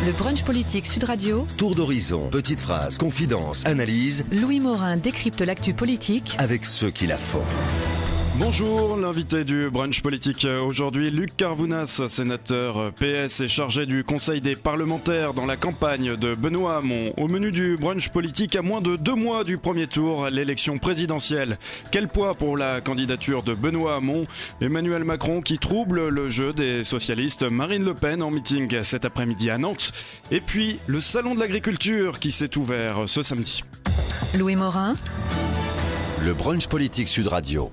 Le brunch politique Sud Radio. Tour d'horizon, petites phrases, confidences, analyses. Louis Morin décrypte l'actu politique avec ceux qui la font. Bonjour, l'invité du brunch politique aujourd'hui, Luc Carvounas, sénateur PS et chargé du Conseil des parlementaires dans la campagne de Benoît Hamon. Au menu du brunch politique, à moins de 2 mois du premier tour, l'élection présidentielle. Quel poids pour la candidature de Benoît Hamon? Emmanuel Macron qui trouble le jeu des socialistes, Marine Le Pen en meeting cet après-midi à Nantes. Et puis le salon de l'agriculture qui s'est ouvert ce samedi. Louis Morin. Le brunch politique Sud Radio.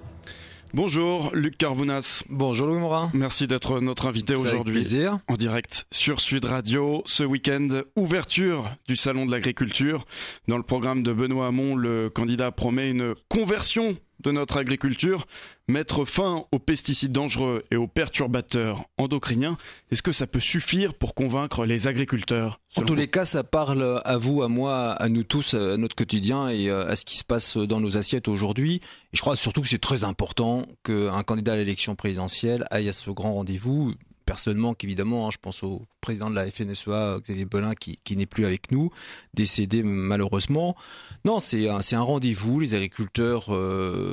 Bonjour Luc Carvounas. Bonjour Louis Morin. Merci d'être notre invité aujourd'hui. Avec plaisir. En direct sur Sud Radio. Ce week-end, ouverture du Salon de l'agriculture. Dans le programme de Benoît Hamon, le candidat promet une conversion de notre agriculture, mettre fin aux pesticides dangereux et aux perturbateurs endocriniens. Est-ce que ça peut suffire pour convaincre les agriculteurs? En tous les cas, ça parle à vous, à moi, à nous tous, à notre quotidien et à ce qui se passe dans nos assiettes aujourd'hui. Et je crois surtout que c'est très important qu'un candidat à l'élection présidentielle aille à ce grand rendez-vous. Personne manque évidemment, je pense au président de la FNSEA, Xavier Belin, qui n'est plus avec nous, décédé malheureusement. Non, c'est un rendez-vous, les agriculteurs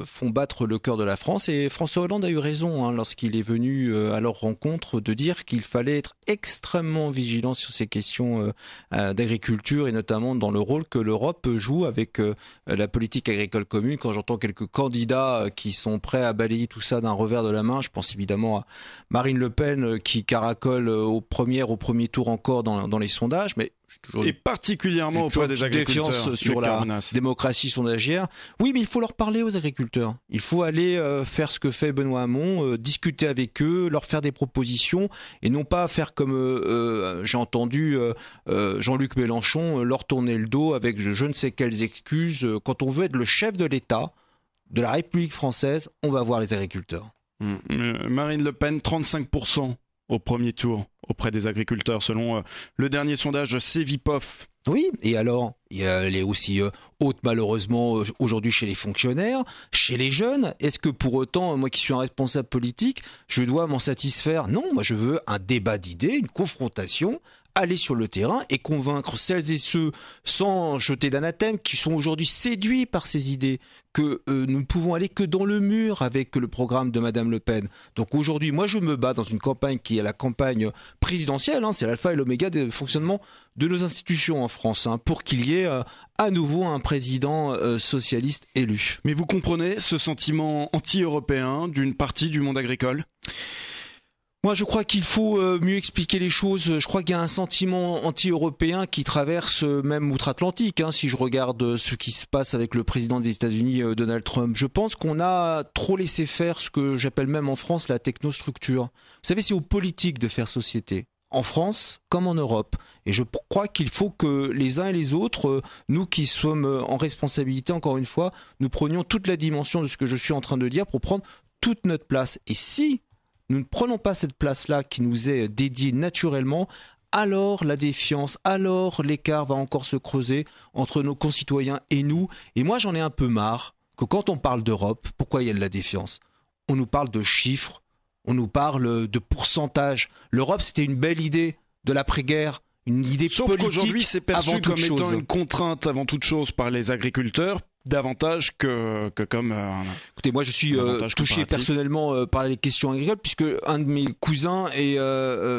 font battre le cœur de la France et François Hollande a eu raison lorsqu'il est venu à leur rencontre de dire qu'il fallait être extrêmement vigilant sur ces questions d'agriculture et notamment dans le rôle que l'Europe joue avec la politique agricole commune. Quand j'entends quelques candidats qui sont prêts à balayer tout ça d'un revers de la main, je pense évidemment à Marine Le Pen qui caracole au premier tour encore dans les sondages, mais et particulièrement auprès des agriculteurs. Défiance sur la démocratie sondagière. Oui, mais il faut leur parler aux agriculteurs. Il faut aller faire ce que fait Benoît Hamon, discuter avec eux, leur faire des propositions et non pas faire comme j'ai entendu Jean-Luc Mélenchon leur tourner le dos avec je ne sais quelles excuses. Quand on veut être le chef de l'État, de la République française, on va voir les agriculteurs. Marine Le Pen, 35% au premier tour auprès des agriculteurs, selon le dernier sondage Cevipof. Oui, et alors, elle est aussi haute malheureusement aujourd'hui chez les fonctionnaires, chez les jeunes. Est-ce que pour autant, moi qui suis un responsable politique, je dois m'en satisfaire? Non, moi je veux un débat d'idées, une confrontation, aller sur le terrain et convaincre celles et ceux, sans jeter d'anathème, qui sont aujourd'hui séduits par ces idées, que nous ne pouvons aller que dans le mur avec le programme de Madame Le Pen. Donc aujourd'hui, moi je me bats dans une campagne qui est la campagne présidentielle, c'est l'alpha et l'oméga du fonctionnement de nos institutions en France, pour qu'il y ait à nouveau un président socialiste élu. Mais vous comprenez ce sentiment anti-européen d'une partie du monde agricole ? Moi, je crois qu'il faut mieux expliquer les choses. Je crois qu'il y a un sentiment anti-européen qui traverse même outre-Atlantique. Si je regarde ce qui se passe avec le président des États-Unis, Donald Trump, je pense qu'on a trop laissé faire ce que j'appelle même en France la technostructure. Vous savez, c'est aux politiques de faire société. En France comme en Europe. Et je crois qu'il faut que les uns et les autres, nous qui sommes en responsabilité, encore une fois, nous prenions toute la dimension de ce que je suis en train de dire pour prendre toute notre place. Et si nous ne prenons pas cette place-là qui nous est dédiée naturellement, alors la défiance, alors l'écart va encore se creuser entre nos concitoyens et nous. Et moi, j'en ai un peu marre que quand on parle d'Europe, pourquoi il y a de la défiance? On nous parle de chiffres, on nous parle de pourcentage. L'Europe, c'était une belle idée de l'après-guerre, une idée sauf politique. Sauf qu'aujourd'hui, c'est perçu comme étant une contrainte avant toute chose par les agriculteurs, davantage que comme écoutez, moi je suis touché personnellement par les questions agricoles puisque un de mes cousins est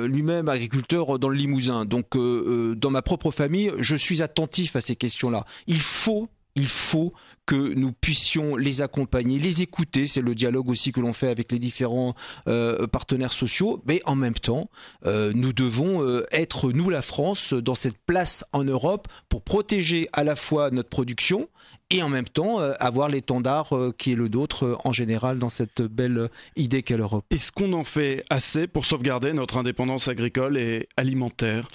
lui-même agriculteur dans le Limousin. Donc dans ma propre famille, je suis attentif à ces questions-là. Il faut que nous puissions les accompagner, les écouter. C'est le dialogue aussi que l'on fait avec les différents partenaires sociaux. Mais en même temps, nous devons être, nous la France, dans cette place en Europe pour protéger à la fois notre production et en même temps avoir l'étendard qui est le nôtre en général dans cette belle idée qu'est l'Europe. Est-ce qu'on en fait assez pour sauvegarder notre indépendance agricole et alimentaire ?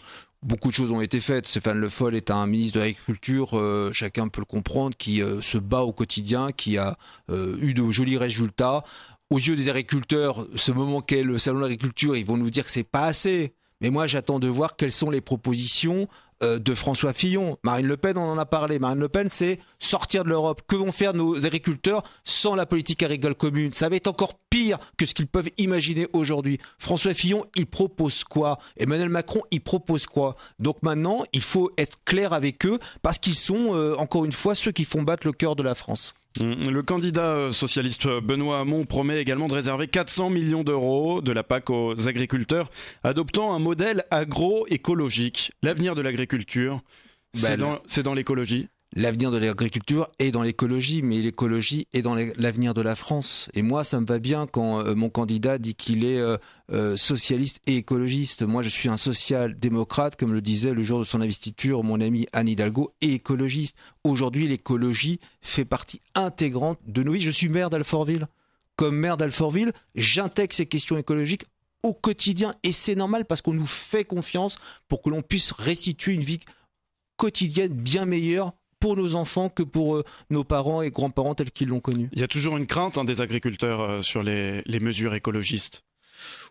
Beaucoup de choses ont été faites. Stéphane Le Foll est un ministre de l'Agriculture, chacun peut le comprendre, qui se bat au quotidien, qui a eu de jolis résultats. Aux yeux des agriculteurs, ce moment qu'est le Salon de l'Agriculture, ils vont nous dire que c'est pas assez. Mais moi, j'attends de voir quelles sont les propositions de François Fillon. Marine Le Pen, on en a parlé. Marine Le Pen, c'est sortir de l'Europe. Que vont faire nos agriculteurs sans la politique agricole commune? Ça va être encore pire que ce qu'ils peuvent imaginer aujourd'hui. François Fillon, il propose quoi? Emmanuel Macron, il propose quoi? Donc maintenant, il faut être clair avec eux parce qu'ils sont, encore une fois, ceux qui font battre le cœur de la France. Le candidat socialiste Benoît Hamon promet également de réserver 400 millions d'euros de la PAC aux agriculteurs, adoptant un modèle agroécologique. L'avenir de l'agriculture, c'est dans l'écologie. L'avenir de l'agriculture est dans l'écologie, mais l'écologie est dans l'avenir de la France. Et moi, ça me va bien quand mon candidat dit qu'il est socialiste et écologiste. Moi, je suis un social-démocrate, comme le disait le jour de son investiture mon ami Anne Hidalgo, et écologiste. Aujourd'hui, l'écologie fait partie intégrante de nos vies. Je suis maire d'Alfortville. Comme maire d'Alfortville, j'intègre ces questions écologiques au quotidien. Et c'est normal parce qu'on nous fait confiance pour que l'on puisse restituer une vie quotidienne bien meilleure pour nos enfants que pour nos parents et grands-parents tels qu'ils l'ont connu. Il y a toujours une crainte des agriculteurs sur les mesures écologistes.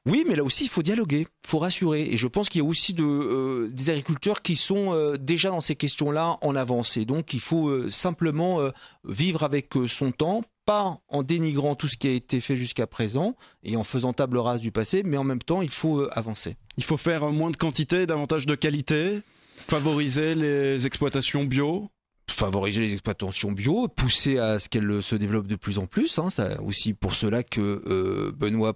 Oui, mais là aussi, il faut dialoguer, il faut rassurer. Et je pense qu'il y a aussi des agriculteurs qui sont déjà dans ces questions-là en avance. Et donc, il faut simplement vivre avec son temps, pas en dénigrant tout ce qui a été fait jusqu'à présent et en faisant table rase du passé, mais en même temps, il faut avancer. Il faut faire moins de quantité, davantage de qualité, favoriser les exploitations bio. Favoriser les exploitations bio, pousser à ce qu'elles se développent de plus en plus. C'est aussi pour cela que Benoît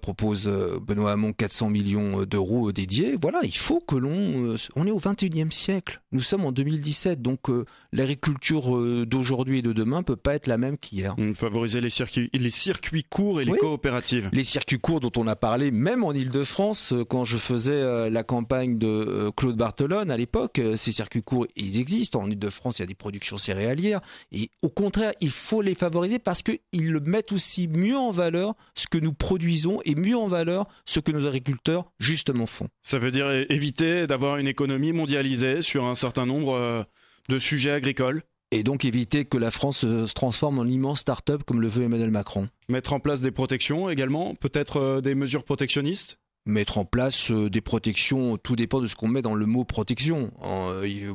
Hamon 400 millions d'euros dédiés. Voilà, il faut que on est au 21e siècle. Nous sommes en 2017, donc l'agriculture d'aujourd'hui et de demain peut pas être la même qu'hier. Favoriser les circuits courts et les coopératives. Les circuits courts dont on a parlé, même en Ile-de-France, quand je faisais la campagne de Claude Barthelone à l'époque, ces circuits courts, ils existent. En Ile-de-France, il y a des productions céréalières et au contraire il faut les favoriser parce qu'ils mettent aussi mieux en valeur ce que nous produisons et mieux en valeur ce que nos agriculteurs justement font. Ça veut dire éviter d'avoir une économie mondialisée sur un certain nombre de sujets agricoles et donc éviter que la France se transforme en immense start-up comme le veut Emmanuel Macron. Mettre en place des protections également, peut-être des mesures protectionnistes. Mettre en place des protections, tout dépend de ce qu'on met dans le mot protection.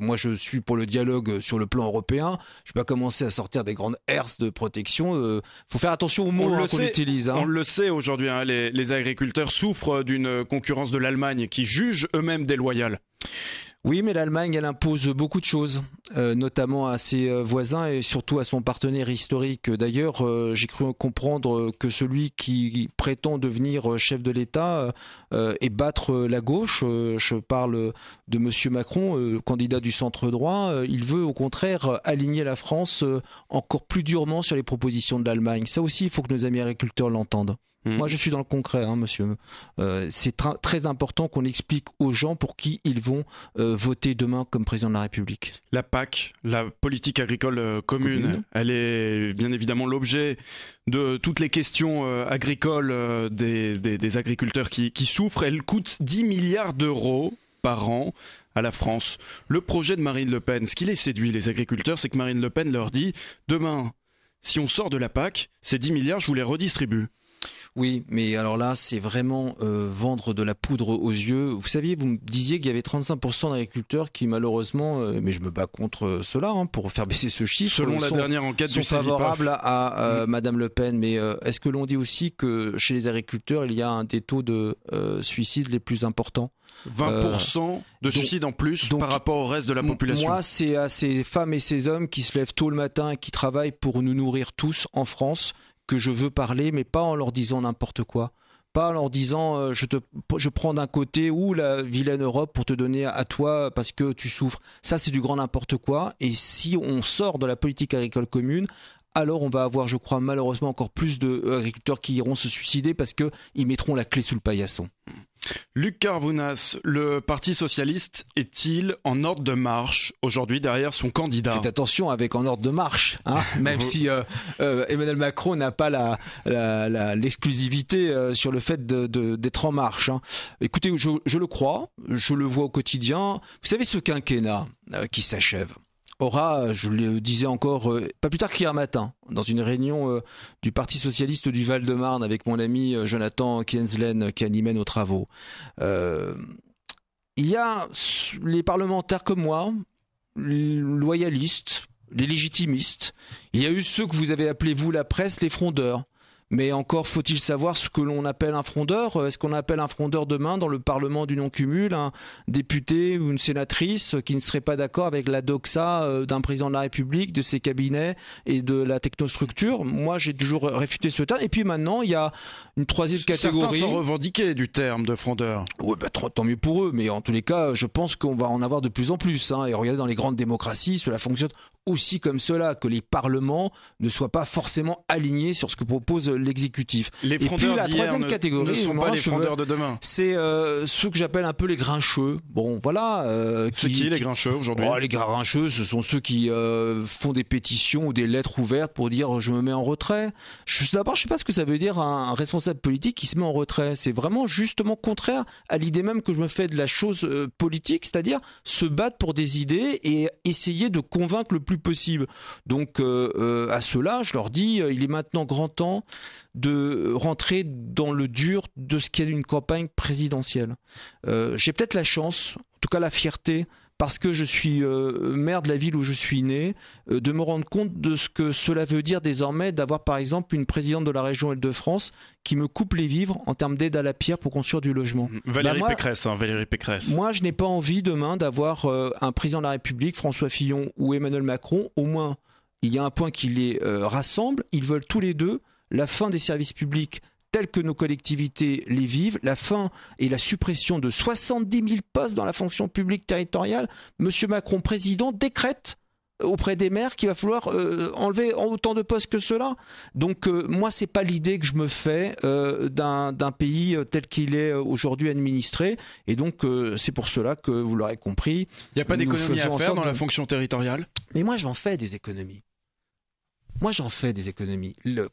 Moi, je suis pour le dialogue sur le plan européen. Je ne vais pas commencer à sortir des grandes herses de protection. Faut faire attention aux mots qu'on utilise. On le sait aujourd'hui, les agriculteurs souffrent d'une concurrence de l'Allemagne qui juge eux-mêmes déloyale. Oui, mais l'Allemagne, elle impose beaucoup de choses, notamment à ses voisins et surtout à son partenaire historique. D'ailleurs, j'ai cru comprendre que celui qui prétend devenir chef de l'État et battre la gauche, je parle de Monsieur Macron, candidat du centre droit, il veut au contraire aligner la France encore plus durement sur les propositions de l'Allemagne. Ça aussi, il faut que nos amis agriculteurs l'entendent. Moi, je suis dans le concret, monsieur. C'est très important qu'on explique aux gens pour qui ils vont voter demain comme président de la République. La PAC, la politique agricole commune, elle est bien évidemment l'objet de toutes les questions agricoles des agriculteurs qui souffrent. Elle coûte 10 milliards d'euros par an à la France. Le projet de Marine Le Pen, ce qui les séduit, les agriculteurs, c'est que Marine Le Pen leur dit « Demain, si on sort de la PAC, ces 10 milliards, je vous les redistribue ». Oui, mais alors là, c'est vraiment vendre de la poudre aux yeux. Vous saviez, vous me disiez qu'il y avait 35% d'agriculteurs qui malheureusement, mais je me bats contre cela pour faire baisser ce chiffre. Selon la dernière enquête du CEVIPAF, favorables à Madame Le Pen. Mais est-ce que l'on dit aussi que chez les agriculteurs, il y a un des taux de suicide les plus importants ? 20% de suicides en plus par rapport au reste de la population. Moi, c'est à ces femmes et ces hommes qui se lèvent tôt le matin et qui travaillent pour nous nourrir tous en France que je veux parler, mais pas en leur disant n'importe quoi. Pas en leur disant je prends d'un côté ou la vilaine Europe pour te donner à toi parce que tu souffres. Ça, c'est du grand n'importe quoi. Et si on sort de la politique agricole commune, alors on va avoir, je crois, malheureusement encore plus d'agriculteurs qui iront se suicider parce qu'ils mettront la clé sous le paillasson. Luc Carvounas, le Parti Socialiste est-il en ordre de marche aujourd'hui derrière son candidat ? Faites attention avec en ordre de marche, même si Emmanuel Macron n'a pas l'exclusivité sur le fait d'être en marche. Écoutez, je le crois, je le vois au quotidien. Vous savez, ce quinquennat qui s'achève aura, je le disais encore, pas plus tard qu'hier matin, dans une réunion du Parti Socialiste du Val-de-Marne avec mon ami Jonathan Kienzlen qui animait nos travaux. Il y a les parlementaires comme moi loyalistes, les légitimistes. Il y a eu ceux que vous avez appelés, vous, la presse, les frondeurs. Mais encore faut-il savoir ce que l'on appelle un frondeur. Est-ce qu'on appelle un frondeur demain dans le Parlement du non-cumul un député ou une sénatrice qui ne serait pas d'accord avec la doxa d'un président de la République, de ses cabinets et de la technostructure? Moi, j'ai toujours réfuté ce terme. Et puis maintenant, il y a une troisième catégorie. Certains sont revendiqués du terme de frondeur. Oui, tant mieux pour eux. Mais en tous les cas, je pense qu'on va en avoir de plus en plus. Et regardez, dans les grandes démocraties, cela fonctionne aussi comme cela, que les parlements ne soient pas forcément alignés sur ce que propose l'exécutif. Les frondeurs la troisième catégorie, ne sont pas les frondeurs de demain. C'est ceux que j'appelle un peu les grincheux. Bon, voilà. C'est qui les grincheux aujourd'hui? Les grincheux, ce sont ceux qui font des pétitions ou des lettres ouvertes pour dire je me mets en retrait. D'abord, je ne sais pas ce que ça veut dire un responsable politique qui se met en retrait. C'est vraiment justement contraire à l'idée même que je me fais de la chose politique, c'est-à-dire se battre pour des idées et essayer de convaincre le plus possible. Donc à ceux-là, je leur dis, il est maintenant grand temps de rentrer dans le dur de ce qu'est une campagne présidentielle. J'ai peut-être la chance, en tout cas la fierté, parce que je suis maire de la ville où je suis né, de me rendre compte de ce que cela veut dire désormais d'avoir par exemple une présidente de la région Île-de-France qui me coupe les vivres en termes d'aide à la pierre pour construire du logement. Valérie Pécresse. Moi, je n'ai pas envie demain d'avoir un président de la République, François Fillon ou Emmanuel Macron. Au moins, il y a un point qui les rassemble. Ils veulent tous les deux la fin des services publics tels que nos collectivités les vivent, la fin et la suppression de 70 000 postes dans la fonction publique territoriale. Monsieur Macron, président, décrète auprès des maires qu'il va falloir enlever autant de postes que cela. Donc moi, c'est pas l'idée que je me fais d'un pays tel qu'il est aujourd'hui administré. Et donc c'est pour cela que, vous l'aurez compris... Il n'y a pas d'économie à faire dans la fonction territoriale? Mais moi, j'en fais des économies.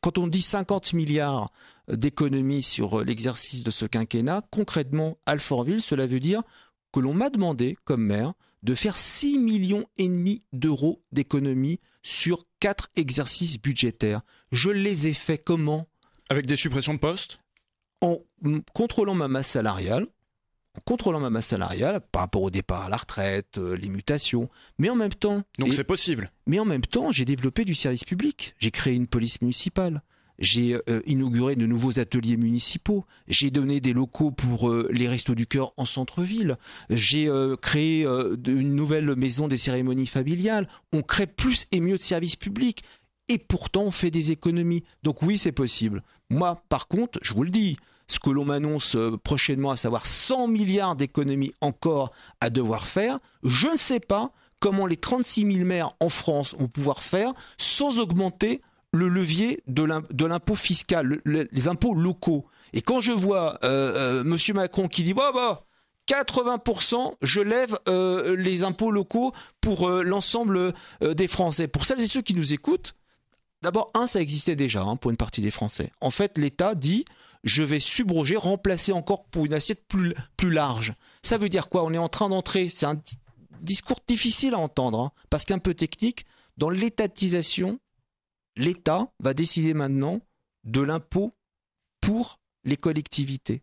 Quand on dit 50 milliards d'économies sur l'exercice de ce quinquennat, concrètement, à Alfortville, cela veut dire que l'on m'a demandé, comme maire, de faire 6,5 millions d'euros d'économies sur 4 exercices budgétaires. Je les ai faits comment? Avec des suppressions de postes? En contrôlant ma masse salariale, par rapport au départ à la retraite, les mutations, mais en même temps... Donc c'est possible. Mais en même temps, j'ai développé du service public. J'ai créé une police municipale. J'ai inauguré de nouveaux ateliers municipaux. J'ai donné des locaux pour les Restos du Cœur en centre-ville. J'ai créé une nouvelle maison des cérémonies familiales. On crée plus et mieux de services publics. Et pourtant, on fait des économies. Donc oui, c'est possible. Moi, par contre, je vous le dis... Ce que l'on m'annonce prochainement, à savoir 100 milliards d'économies encore à devoir faire, je ne sais pas comment les 36 000 maires en France vont pouvoir faire sans augmenter le levier de l'impôt fiscal, les impôts locaux. Et quand je vois M. Macron qui dit 80%, je lève les impôts locaux pour l'ensemble des Français. Pour celles et ceux qui nous écoutent, d'abord, ça existait déjà pour une partie des Français. En fait, l'État dit... je vais subroger, remplacer encore pour une assiette plus large. Ça veut dire quoi? On est en train d'entrer, c'est un discours difficile à entendre, parce qu'un peu technique, dans l'étatisation, l'État va décider maintenant de l'impôt pour les collectivités.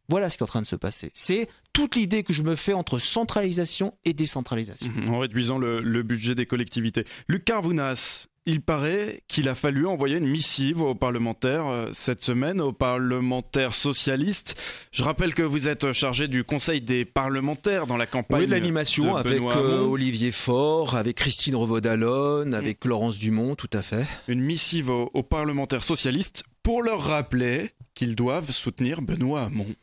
Voilà ce qui est en train de se passer. C'est toute l'idée que je me fais entre centralisation et décentralisation. En réduisant le budget des collectivités. Luc Carvounas, il paraît qu'il a fallu envoyer une missive aux parlementaires cette semaine, aux parlementaires socialistes. Je rappelle que vous êtes chargé du Conseil des parlementaires dans la campagne. Oui, de l'animation avec Olivier Faure, avec Christine Revaud-Dallon, avec Laurence Dumont, tout à fait. Une missive aux parlementaires socialistes pour leur rappeler qu'ils doivent soutenir Benoît Hamon.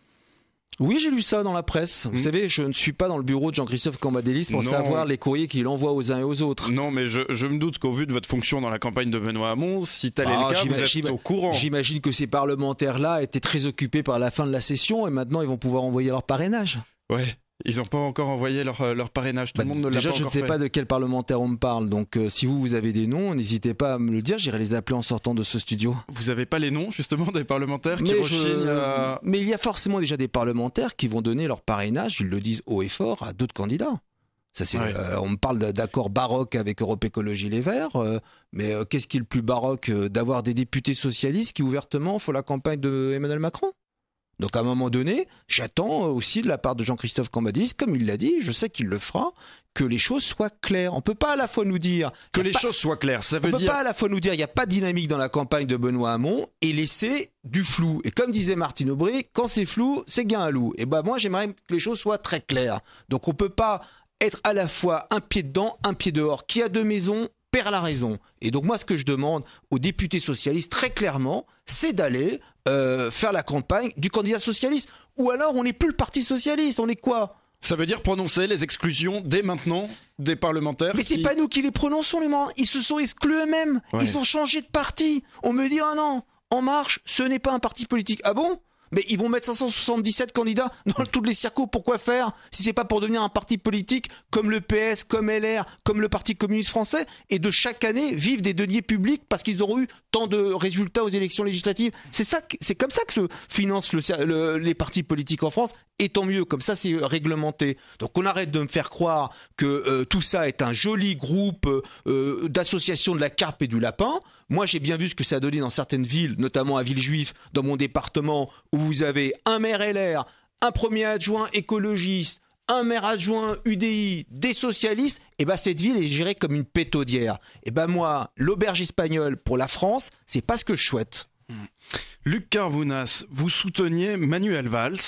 Oui, j'ai lu ça dans la presse. Vous savez, je ne suis pas dans le bureau de Jean-Christophe Cambadélis pour savoir les courriers qu'il envoie aux uns et aux autres. Non, mais je me doute qu'au vu de votre fonction dans la campagne de Benoît Hamon, si tel est le cas, vous êtes au courant. J'imagine que ces parlementaires-là étaient très occupés par la fin de la session et maintenant ils vont pouvoir envoyer leur parrainage. Ouais. Ils n'ont pas encore envoyé leur parrainage. Tout le monde ne l'a pas encore fait. Déjà, je ne sais pas de quel parlementaire on me parle. Donc, si vous avez des noms, n'hésitez pas à me le dire. J'irai les appeler en sortant de ce studio. Vous n'avez pas les noms, justement, des parlementaires qui rechignent à... Mais il y a forcément déjà des parlementaires qui vont donner leur parrainage, ils le disent haut et fort, à d'autres candidats. Ça, c'est, on me parle d'accords baroques avec Europe Écologie Les Verts, mais qu'est-ce qui est le plus baroque d'avoir des députés socialistes qui ouvertement font la campagne de Emmanuel Macron? Donc à un moment donné, j'attends aussi de la part de Jean-Christophe Cambadélis, comme il l'a dit, je sais qu'il le fera, que les choses soient claires. On peut pas à la fois nous dire que les choses soient claires. Ça veut on peut dire pas à la fois nous dire il n'y a pas de dynamique dans la campagne de Benoît Hamon et laisser du flou. Et comme disait Martine Aubry, quand c'est flou, c'est gain à loup. Et ben moi j'aimerais que les choses soient très claires. Donc on peut pas être à la fois un pied dedans, un pied dehors. Qui a deux maisons perd la raison. Et donc moi ce que je demande aux députés socialistes très clairement, c'est d'aller faire la campagne du candidat socialiste. Ou alors on n'est plus le parti socialiste, on est quoi ? Ça veut dire prononcer les exclusions dès maintenant des parlementaires. Mais c'est pas nous qui les prononçons, les membres. Ils se sont exclus eux-mêmes. Ouais. Ils ont changé de parti. On me dit, ah non, En Marche, ce n'est pas un parti politique. Ah bon ? Mais ils vont mettre 577 candidats dans tous les circos. Pourquoi faire si c'est pas pour devenir un parti politique comme le PS, comme LR, comme le Parti communiste français et de chaque année vivre des deniers publics parce qu'ils auront eu tant de résultats aux élections législatives. C'est comme ça que se financent les partis politiques en France. Et tant mieux, comme ça c'est réglementé. Donc on arrête de me faire croire que tout ça est un joli groupe d'associations de la carpe et du lapin. Moi j'ai bien vu ce que ça a donné dans certaines villes, notamment à Villejuif, dans mon département, où vous avez un maire LR, un premier adjoint écologiste, un maire adjoint UDI, des socialistes, et ben cette ville est gérée comme une pétaudière. Et ben moi, l'auberge espagnole pour la France, c'est pas ce que je souhaite. Luc Carvounas, vous souteniez Manuel Valls.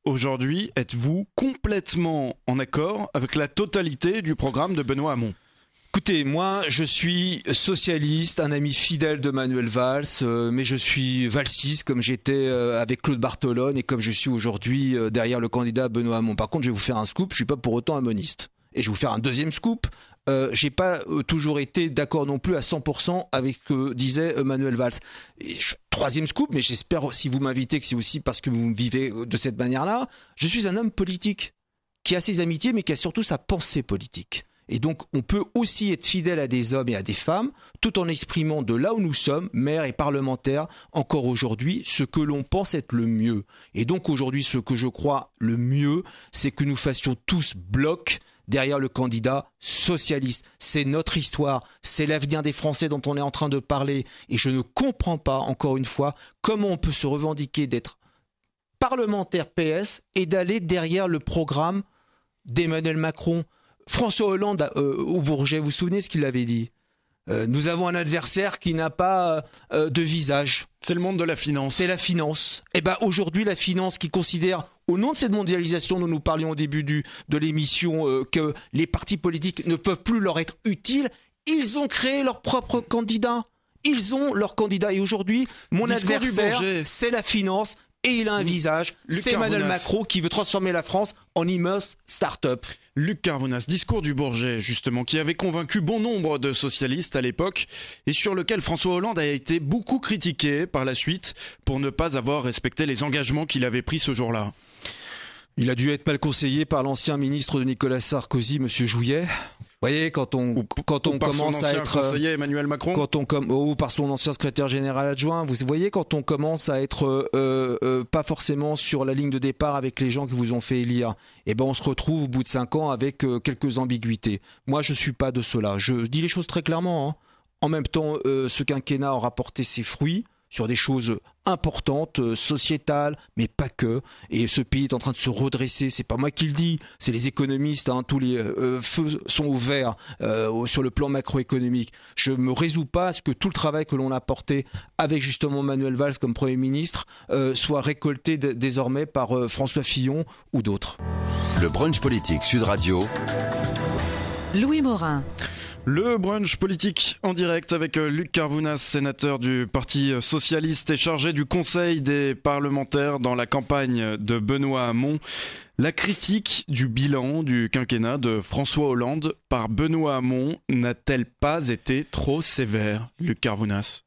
Aujourd'hui, êtes-vous complètement en accord avec la totalité du programme de Benoît Hamon ? Écoutez, moi, je suis socialiste, un ami fidèle de Manuel Valls, mais je suis valsiste comme j'étais avec Claude Bartolone et comme je suis aujourd'hui derrière le candidat Benoît Hamon. Par contre, je vais vous faire un scoop, je suis pas pour autant hamoniste. Et je vais vous faire un deuxième scoop. J'ai pas toujours été d'accord non plus à 100% avec ce que disait Manuel Valls. Et troisième scoop, mais j'espère si vous m'invitez que c'est aussi parce que vous me vivez de cette manière-là. Je suis un homme politique qui a ses amitiés, mais qui a surtout sa pensée politique. Et donc, on peut aussi être fidèle à des hommes et à des femmes, tout en exprimant de là où nous sommes, maires et parlementaires, encore aujourd'hui, ce que l'on pense être le mieux. Et donc, aujourd'hui, ce que je crois le mieux, c'est que nous fassions tous bloc derrière le candidat socialiste. C'est notre histoire, c'est l'avenir des Français dont on est en train de parler. Et je ne comprends pas, encore une fois, comment on peut se revendiquer d'être parlementaire PS et d'aller derrière le programme d'Emmanuel Macron. François Hollande au Bourget, vous vous souvenez ce qu'il avait dit ? Nous avons un adversaire qui n'a pas de visage. C'est le monde de la finance. C'est la finance. Et ben aujourd'hui, la finance qui considère, au nom de cette mondialisation dont nous parlions au début de l'émission, que les partis politiques ne peuvent plus leur être utiles, ils ont créé leur propre candidat. Ils ont leur candidat. Et aujourd'hui, mon adversaire, c'est la finance. Et il a un visage, c'est Emmanuel Macron qui veut transformer la France en immense start-up. Luc Carvounas, discours du Bourget justement, qui avait convaincu bon nombre de socialistes à l'époque et sur lequel François Hollande a été beaucoup critiqué par la suite pour ne pas avoir respecté les engagements qu'il avait pris ce jour-là. Il a dû être mal conseillé par l'ancien ministre de Nicolas Sarkozy, Monsieur Jouillet. Vous voyez, quand on commence à être conseiller Emmanuel Macron, ou par son ancien secrétaire général adjoint, vous voyez, quand on commence à être pas forcément sur la ligne de départ avec les gens qui vous ont fait élire, et ben on se retrouve au bout de 5 ans avec quelques ambiguïtés. Moi, je suis pas de cela. Je dis les choses très clairement. Hein. En même temps, ce quinquennat aura porté ses fruits sur des choses importantes, sociétales, mais pas que. Et ce pays est en train de se redresser. C'est pas moi qui le dis, c'est les économistes. Hein, tous les feux sont au vert sur le plan macroéconomique. Je me résous pas à ce que tout le travail que l'on a porté avec justement Manuel Valls comme Premier ministre soit récolté désormais par François Fillon ou d'autres. Le brunch politique Sud Radio. Louis Morin. Le brunch politique en direct avec Luc Carvounas, sénateur du Parti socialiste et chargé du Conseil des parlementaires dans la campagne de Benoît Hamon. La critique du bilan du quinquennat de François Hollande par Benoît Hamon n'a-t-elle pas été trop sévère, Luc Carvounas ?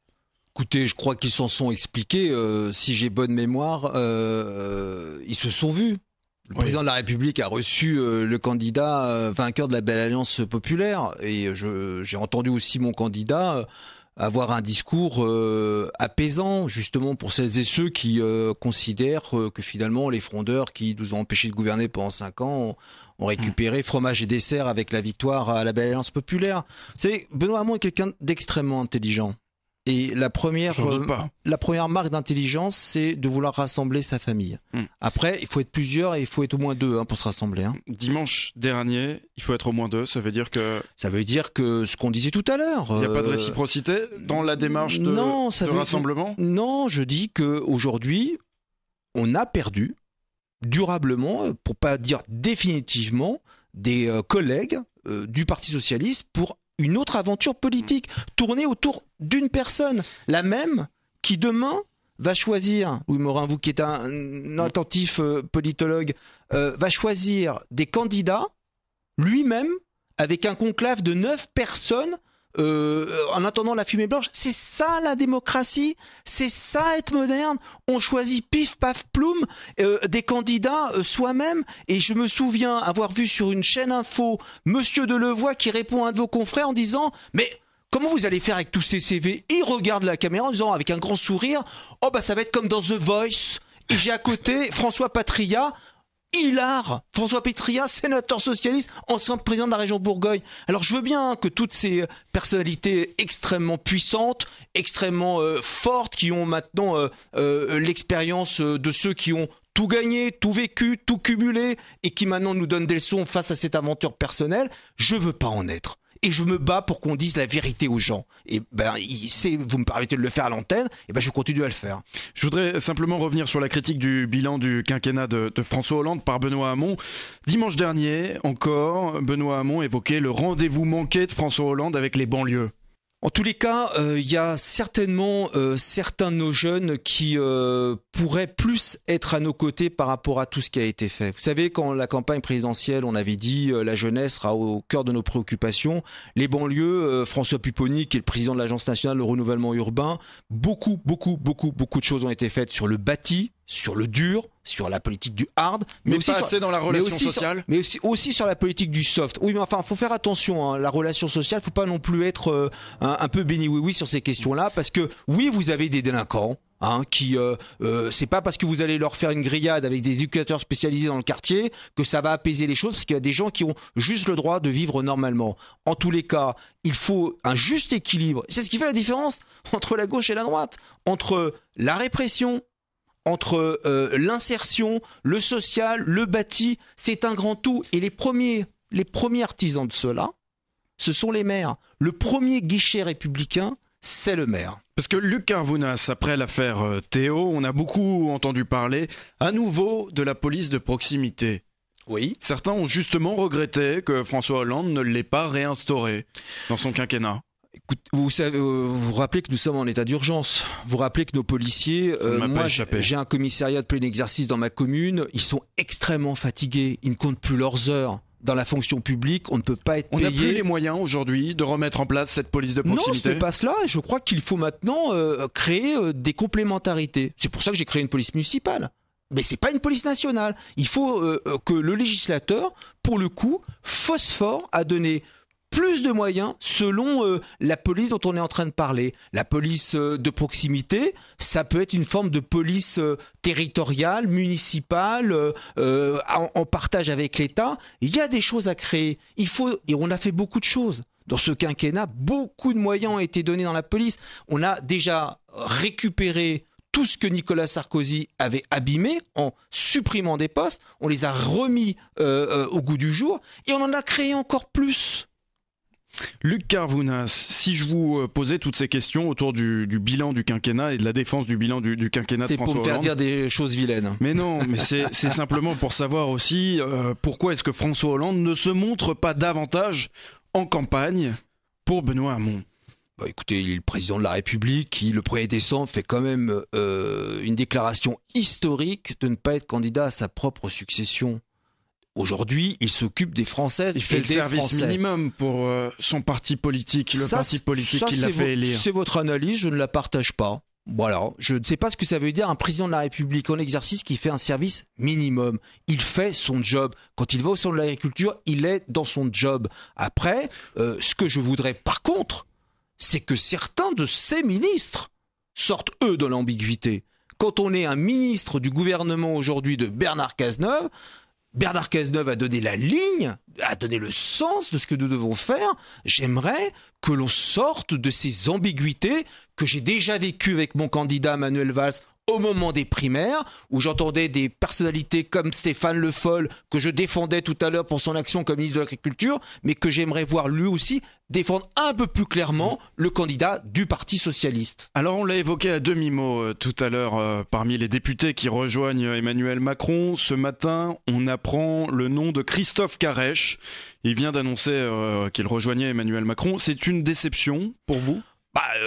Écoutez, je crois qu'ils s'en sont expliqués. Si j'ai bonne mémoire, ils se sont vus. Le président de la République a reçu le candidat vainqueur de la Belle Alliance populaire et j'ai entendu aussi mon candidat avoir un discours apaisant justement pour celles et ceux qui considèrent que finalement les frondeurs qui nous ont empêchés de gouverner pendant 5 ans ont récupéré fromage et dessert avec la victoire à la Belle Alliance populaire. Vous savez, Benoît Hamon est quelqu'un d'extrêmement intelligent. Et la première marque d'intelligence, c'est de vouloir rassembler sa famille. Après, il faut être plusieurs et il faut être au moins 2 pour se rassembler. Dimanche dernier, il faut être au moins 2. Ça veut dire que ce qu'on disait tout à l'heure. Il n'y a pas de réciprocité dans la démarche de rassemblement ? Non, je dis qu'aujourd'hui, on a perdu durablement, pour pas dire définitivement, des collègues du Parti Socialiste pour une autre aventure politique tournée autour d'une personne, la même qui demain va choisir, Louis Morin, vous qui êtes un attentif politologue, va choisir des candidats lui-même avec un conclave de 9 personnes en attendant la fumée blanche. C'est ça la démocratie, c'est ça être moderne. On choisit pif paf ploum des candidats soi-même. Et je me souviens avoir vu sur une chaîne info Monsieur Delevoye qui répond à un de vos confrères en disant « Mais comment vous allez faire avec tous ces CV ?» Il regarde la caméra en disant avec un grand sourire « Oh bah ça va être comme dans The Voice ». Et j'ai à côté François Patria, hilar, François Patria, sénateur socialiste, ancien président de la région Bourgogne. Alors je veux bien que toutes ces personnalités extrêmement puissantes, extrêmement fortes, qui ont maintenant l'expérience de ceux qui ont tout gagné, tout vécu, tout cumulé, et qui maintenant nous donnent des leçons face à cette aventure personnelle, je veux pas en être. Et je me bats pour qu'on dise la vérité aux gens. Et vous me permettez de le faire à l'antenne, et je continue à le faire. Je voudrais simplement revenir sur la critique du bilan du quinquennat de François Hollande par Benoît Hamon. Dimanche dernier, encore, Benoît Hamon évoquait le rendez-vous manqué de François Hollande avec les banlieues. En tous les cas, il y a certainement certains de nos jeunes qui pourraient plus être à nos côtés par rapport à tout ce qui a été fait. Vous savez, quand la campagne présidentielle, on avait dit la jeunesse sera au cœur de nos préoccupations. Les banlieues, François Pupponi, qui est le président de l'Agence nationale de renouvellement urbain, beaucoup de choses ont été faites sur le bâti, sur le dur, sur la politique du hard, mais aussi pas assez dans la relation sociale. Mais aussi sur la politique du soft. Oui, mais enfin, faut faire attention. La relation sociale, faut pas non plus être un peu béni oui sur ces questions-là, parce que oui, vous avez des délinquants. Qui c'est pas parce que vous allez leur faire une grillade avec des éducateurs spécialisés dans le quartier que ça va apaiser les choses, parce qu'il y a des gens qui ont juste le droit de vivre normalement. En tous les cas, il faut un juste équilibre. C'est ce qui fait la différence entre la gauche et la droite, entre la répression, entre l'insertion, le social, le bâti. C'est un grand tout. Et les premiers artisans de cela, ce sont les maires. Le premier guichet républicain, c'est le maire. Parce que Luc Carvounas, après l'affaire Théo, on a beaucoup entendu parler à nouveau de la police de proximité. Oui. Certains ont justement regretté que François Hollande ne l'ait pas réinstauré dans son quinquennat. Écoute, vous rappelez que nous sommes en état d'urgence. Vous rappelez que nos policiers, moi j'ai un commissariat de plein exercice dans ma commune, ils sont extrêmement fatigués, ils ne comptent plus leurs heures. Dans la fonction publique, on ne peut pas être payé. On n'a plus les moyens aujourd'hui de remettre en place cette police de proximité. Non, ce n'est pas cela. Je crois qu'il faut maintenant créer des complémentarités. C'est pour ça que j'ai créé une police municipale. Mais c'est pas une police nationale. Il faut que le législateur, pour le coup, phosphore à donner plus de moyens selon la police dont on est en train de parler. La police de proximité, ça peut être une forme de police territoriale, municipale, en partage avec l'État. Il y a des choses à créer. Et on a fait beaucoup de choses. Dans ce quinquennat, beaucoup de moyens ont été donnés dans la police. On a déjà récupéré tout ce que Nicolas Sarkozy avait abîmé en supprimant des postes. On les a remis au goût du jour et on en a créé encore plus. Luc Carvounas, si je vous posais toutes ces questions autour du bilan du quinquennat et de la défense du bilan du quinquennat de François Hollande... C'est pour me faire dire des choses vilaines. Mais non, mais c'est simplement pour savoir aussi pourquoi est-ce que François Hollande ne se montre pas davantage en campagne pour Benoît Hamon. Écoutez, il est le président de la République qui, le 1er décembre, fait quand même une déclaration historique de ne pas être candidat à sa propre succession. Aujourd'hui, il s'occupe des Françaises. Il fait le service minimum pour son parti politique, parti politique qui l'a fait élire. C'est votre analyse, je ne la partage pas. Voilà, je ne sais pas ce que ça veut dire un président de la République en exercice qui fait un service minimum. Il fait son job. Quand il va au salon de l'agriculture, il est dans son job. Après, ce que je voudrais par contre, c'est que certains de ces ministres sortent, eux, de l'ambiguïté. Quand on est un ministre du gouvernement aujourd'hui de Bernard Cazeneuve, Bernard Cazeneuve a donné la ligne, a donné le sens de ce que nous devons faire. J'aimerais que l'on sorte de ces ambiguïtés que j'ai déjà vécues avec mon candidat Manuel Valls au moment des primaires, où j'entendais des personnalités comme Stéphane Le Foll, que je défendais tout à l'heure pour son action comme ministre de l'Agriculture, mais que j'aimerais voir lui aussi défendre un peu plus clairement le candidat du Parti Socialiste. Alors on l'a évoqué à demi-mot tout à l'heure, parmi les députés qui rejoignent Emmanuel Macron, ce matin on apprend le nom de Christophe Caresche. Il vient d'annoncer qu'il rejoignait Emmanuel Macron. C'est une déception pour vous ?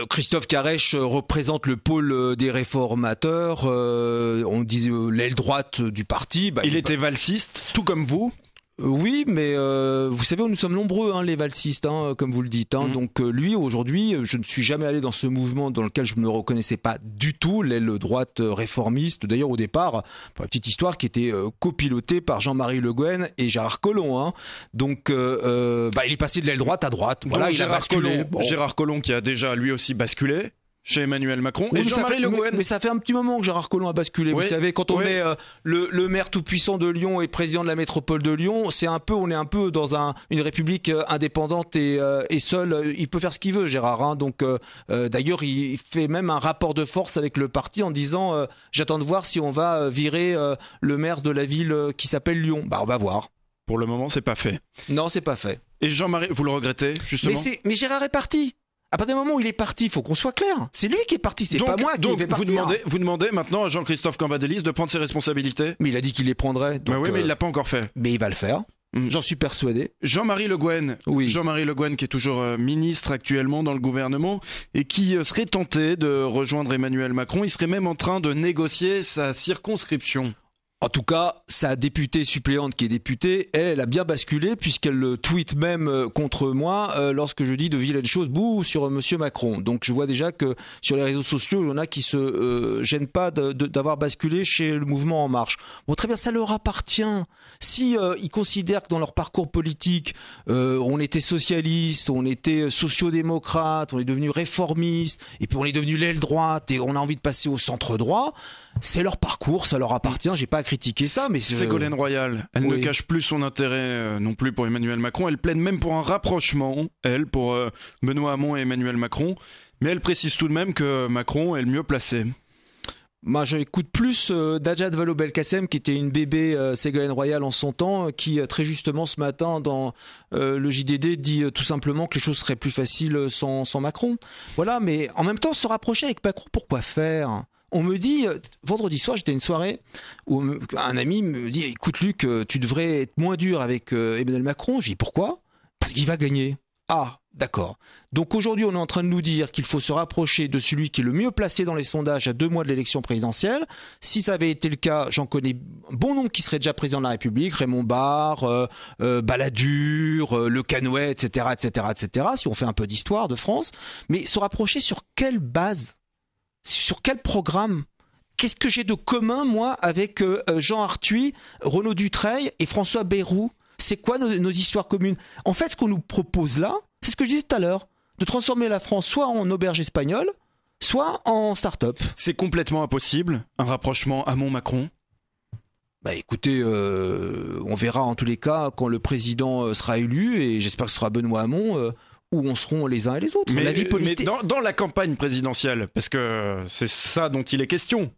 Christophe Caresche représente le pôle des réformateurs, on dit l'aile droite du parti. Il était valsiste, tout comme vous. Oui, mais vous savez, nous sommes nombreux, les valsistes, comme vous le dites. Donc lui, aujourd'hui, je ne suis jamais allé dans ce mouvement dans lequel je ne me reconnaissais pas du tout, l'aile droite réformiste. D'ailleurs, au départ, pour la petite histoire, qui était copilotée par Jean-Marie Le Guen et Gérard Collomb. Donc, il est passé de l'aile droite à droite. Voilà, il a basculé. Gérard Collomb qui a déjà lui aussi basculé chez Emmanuel Macron. Et Jean-Marie Le Guen. Mais ça fait un petit moment que Gérard Collomb a basculé. Oui, vous savez, quand on est le maire tout-puissant de Lyon et président de la métropole de Lyon, on est un peu dans une république indépendante et seul. Il peut faire ce qu'il veut, Gérard. Donc, d'ailleurs, il fait même un rapport de force avec le parti en disant j'attends de voir si on va virer le maire de la ville qui s'appelle Lyon. On va voir. Pour le moment, c'est pas fait. Non, c'est pas fait. Et Jean-Marie, vous le regrettez, justement ? Mais Gérard est parti. À partir du moment où il est parti, il faut qu'on soit clair. C'est lui qui est parti, c'est pas moi qui l'ai fait partir. Vous demandez maintenant à Jean-Christophe Cambadélis de prendre ses responsabilités ? Mais il a dit qu'il les prendrait. Donc, mais il l'a pas encore fait. Mais il va le faire. J'en suis persuadé. Jean-Marie Le Guen. Oui. Jean-Marie Le Guen qui est toujours ministre actuellement dans le gouvernement et qui serait tenté de rejoindre Emmanuel Macron. Il serait même en train de négocier sa circonscription. En tout cas, sa députée suppléante qui est députée, elle a bien basculé puisqu'elle tweet même contre moi lorsque je dis de vilaines choses sur monsieur Macron. Donc je vois déjà que sur les réseaux sociaux, il y en a qui se gênent pas d'avoir basculé chez le mouvement En Marche. Bon, très bien, ça leur appartient. Si ils considèrent que dans leur parcours politique, on était socialiste, on était sociodémocrate, on est devenu réformiste, et puis on est devenu l'aile droite et on a envie de passer au centre droit, c'est leur parcours, ça leur appartient. J'ai pas critiquer ça, mais Ségolène Royal, elle ne cache plus son intérêt non plus pour Emmanuel Macron. Elle plaide même pour un rapprochement, pour Benoît Hamon et Emmanuel Macron. Mais elle précise tout de même que Macron est le mieux placé. Moi, j'écoute plus Najat Vallaud-Belkacem, qui était une bébé Ségolène Royal en son temps, qui très justement ce matin dans le JDD dit tout simplement que les choses seraient plus faciles sans Macron. Voilà, mais en même temps, se rapprocher avec Macron, pourquoi faire ? On me dit, vendredi soir, j'étais à une soirée où un ami me dit « Écoute Luc, tu devrais être moins dur avec Emmanuel Macron. » J'ai dit « Pourquoi ? Parce qu'il va gagner. » Ah, d'accord. Donc aujourd'hui, on est en train de nous dire qu'il faut se rapprocher de celui qui est le mieux placé dans les sondages à 2 mois de l'élection présidentielle. Si ça avait été le cas, j'en connais bon nombre qui seraient déjà président de la République, Raymond Barre, Balladur, Le Canoë, etc., etc., etc., si on fait un peu d'histoire de France. Mais se rapprocher sur quelle base ? Sur quel programme ? Qu'est-ce que j'ai de commun, moi, avec Jean Arthuis, Renaud Dutreil et François Bayrou ? C'est quoi nos histoires communes ? En fait, ce qu'on nous propose là, c'est ce que je disais tout à l'heure, de transformer la France soit en auberge espagnole, soit en start-up. C'est complètement impossible, un rapprochement Hamon-Macron ? Écoutez, on verra en tous les cas quand le président sera élu, et j'espère que ce sera Benoît Hamon, où on seront les uns et les autres. Mais dans la campagne présidentielle, parce que c'est ça dont il est question,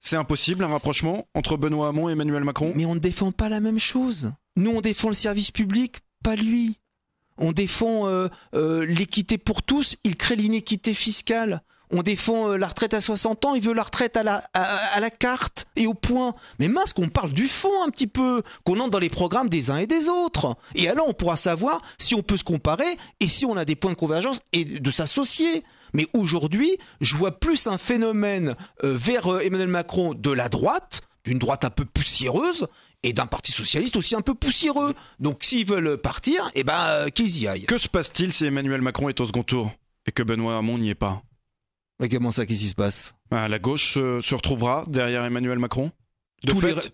c'est impossible un rapprochement entre Benoît Hamon et Emmanuel Macron ? Mais on ne défend pas la même chose. Nous, on défend le service public, pas lui. On défend l'équité pour tous, il crée l'inéquité fiscale. On défend la retraite à 60 ans, il veut la retraite à la carte et au point. Mais mince, qu'on parle du fond un petit peu, qu'on entre dans les programmes des uns et des autres. Et alors on pourra savoir si on peut se comparer et si on a des points de convergence et de s'associer. Mais aujourd'hui, je vois plus un phénomène vers Emmanuel Macron de la droite, d'une droite un peu poussiéreuse, et d'un parti socialiste aussi un peu poussiéreux. Donc s'ils veulent partir, qu'ils y aillent. Que se passe-t-il si Emmanuel Macron est au second tour et que Benoît Hamon n'y est pas ? Mais comment ça, qu'est-ce qui se passe ? La gauche se retrouvera derrière Emmanuel Macron ?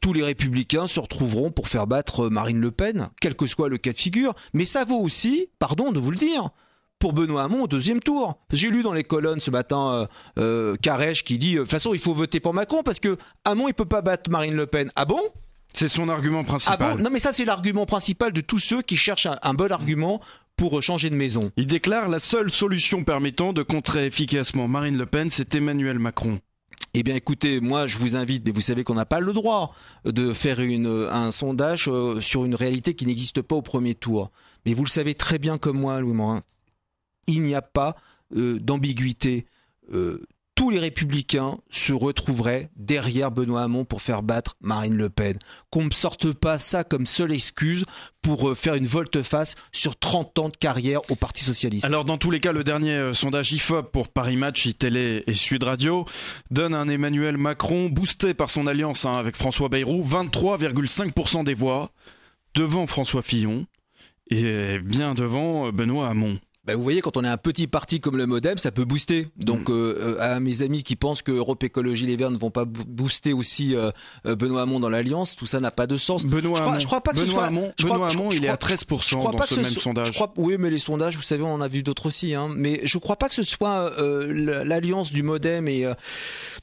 Tous les républicains se retrouveront pour faire battre Marine Le Pen, quel que soit le cas de figure. Mais ça vaut aussi, pardon de vous le dire, pour Benoît Hamon au 2e tour. J'ai lu dans les colonnes ce matin Caresche qui dit de toute façon il faut voter pour Macron parce que Hamon il peut pas battre Marine Le Pen. Ah bon ? C'est son argument principal. Ah bon ? Non mais ça c'est l'argument principal de tous ceux qui cherchent un bon argument pour changer de maison. Il déclare: la seule solution permettant de contrer efficacement Marine Le Pen, c'est Emmanuel Macron. Eh bien écoutez, moi je vous invite, mais vous savez qu'on n'a pas le droit de faire un sondage sur une réalité qui n'existe pas au premier tour. Mais vous le savez très bien comme moi, Louis Morin, il n'y a pas d'ambiguïté. Tous les Républicains se retrouveraient derrière Benoît Hamon pour faire battre Marine Le Pen. Qu'on ne sorte pas ça comme seule excuse pour faire une volte-face sur 30 ans de carrière au Parti Socialiste. Alors dans tous les cas, le dernier sondage IFOP pour Paris Match, iTélé et Sud Radio donne un Emmanuel Macron boosté par son alliance avec François Bayrou, 23,5% des voix, devant François Fillon et bien devant Benoît Hamon. Vous voyez, quand on est un petit parti comme le MoDem, ça peut booster. Donc, à mes amis qui pensent que Europe Écologie Les Verts ne vont pas booster aussi Benoît Hamon dans l'alliance, tout ça n'a pas de sens. Benoît Hamon, il est à 13% dans ce même sondage. Oui, mais les sondages, vous savez, on en a vu d'autres aussi. Mais je ne crois pas que ce soit l'alliance du MoDem et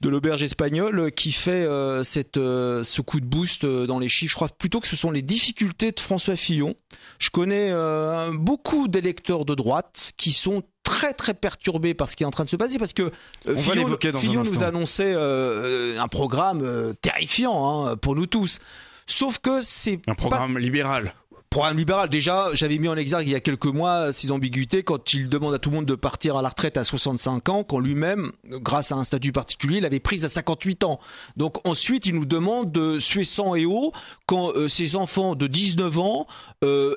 de l'auberge espagnole qui fait ce coup de boost dans les chiffres. Je crois plutôt que ce sont les difficultés de François Fillon. Je connais beaucoup d'électeurs de droite qui sont très très perturbés par ce qui est en train de se passer, parce que Fillon nous annonçait un programme terrifiant pour nous tous. Sauf que c'est un programme libéral. Programme libéral, déjà, j'avais mis en exergue il y a quelques mois ces ambiguïtés quand il demande à tout le monde de partir à la retraite à 65 ans, quand lui-même, grâce à un statut particulier, l'avait prise à 58 ans. Donc ensuite, il nous demande de suer sang et eau quand ses enfants de 19 ans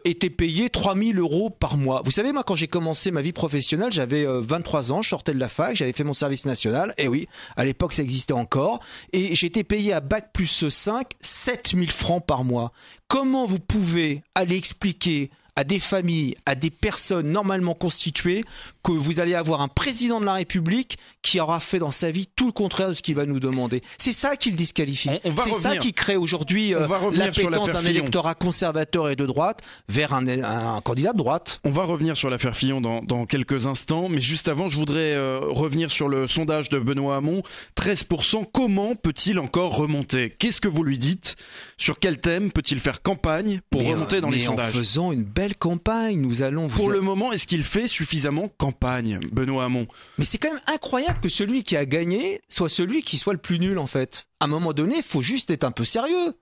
étaient payés 3 000 € par mois. Vous savez, moi, quand j'ai commencé ma vie professionnelle, j'avais 23 ans, je sortais de la fac, j'avais fait mon service national, et oui, à l'époque, ça existait encore, et j'étais payé à bac plus 5, 7 000 francs par mois. Comment vous pouvez aller expliquer à des familles, à des personnes normalement constituées, que vous allez avoir un président de la République qui aura fait dans sa vie tout le contraire de ce qu'il va nous demander? C'est ça qui le disqualifie. C'est ça qui crée aujourd'hui l'appétence d'un électorat conservateur et de droite vers un candidat de droite. On va revenir sur l'affaire Fillon dans quelques instants, mais juste avant, je voudrais revenir sur le sondage de Benoît Hamon. 13%, comment peut-il encore remonter? Qu'est-ce que vous lui dites? Sur quel thème peut-il faire campagne pour remonter dans les sondages? En faisant une belle campagne, nous allons... Pour le moment, est-ce qu'il fait suffisamment campagne, Benoît Hamon? Mais c'est quand même incroyable que celui qui a gagné soit celui qui soit le plus nul, en fait. À un moment donné, il faut juste être un peu sérieux.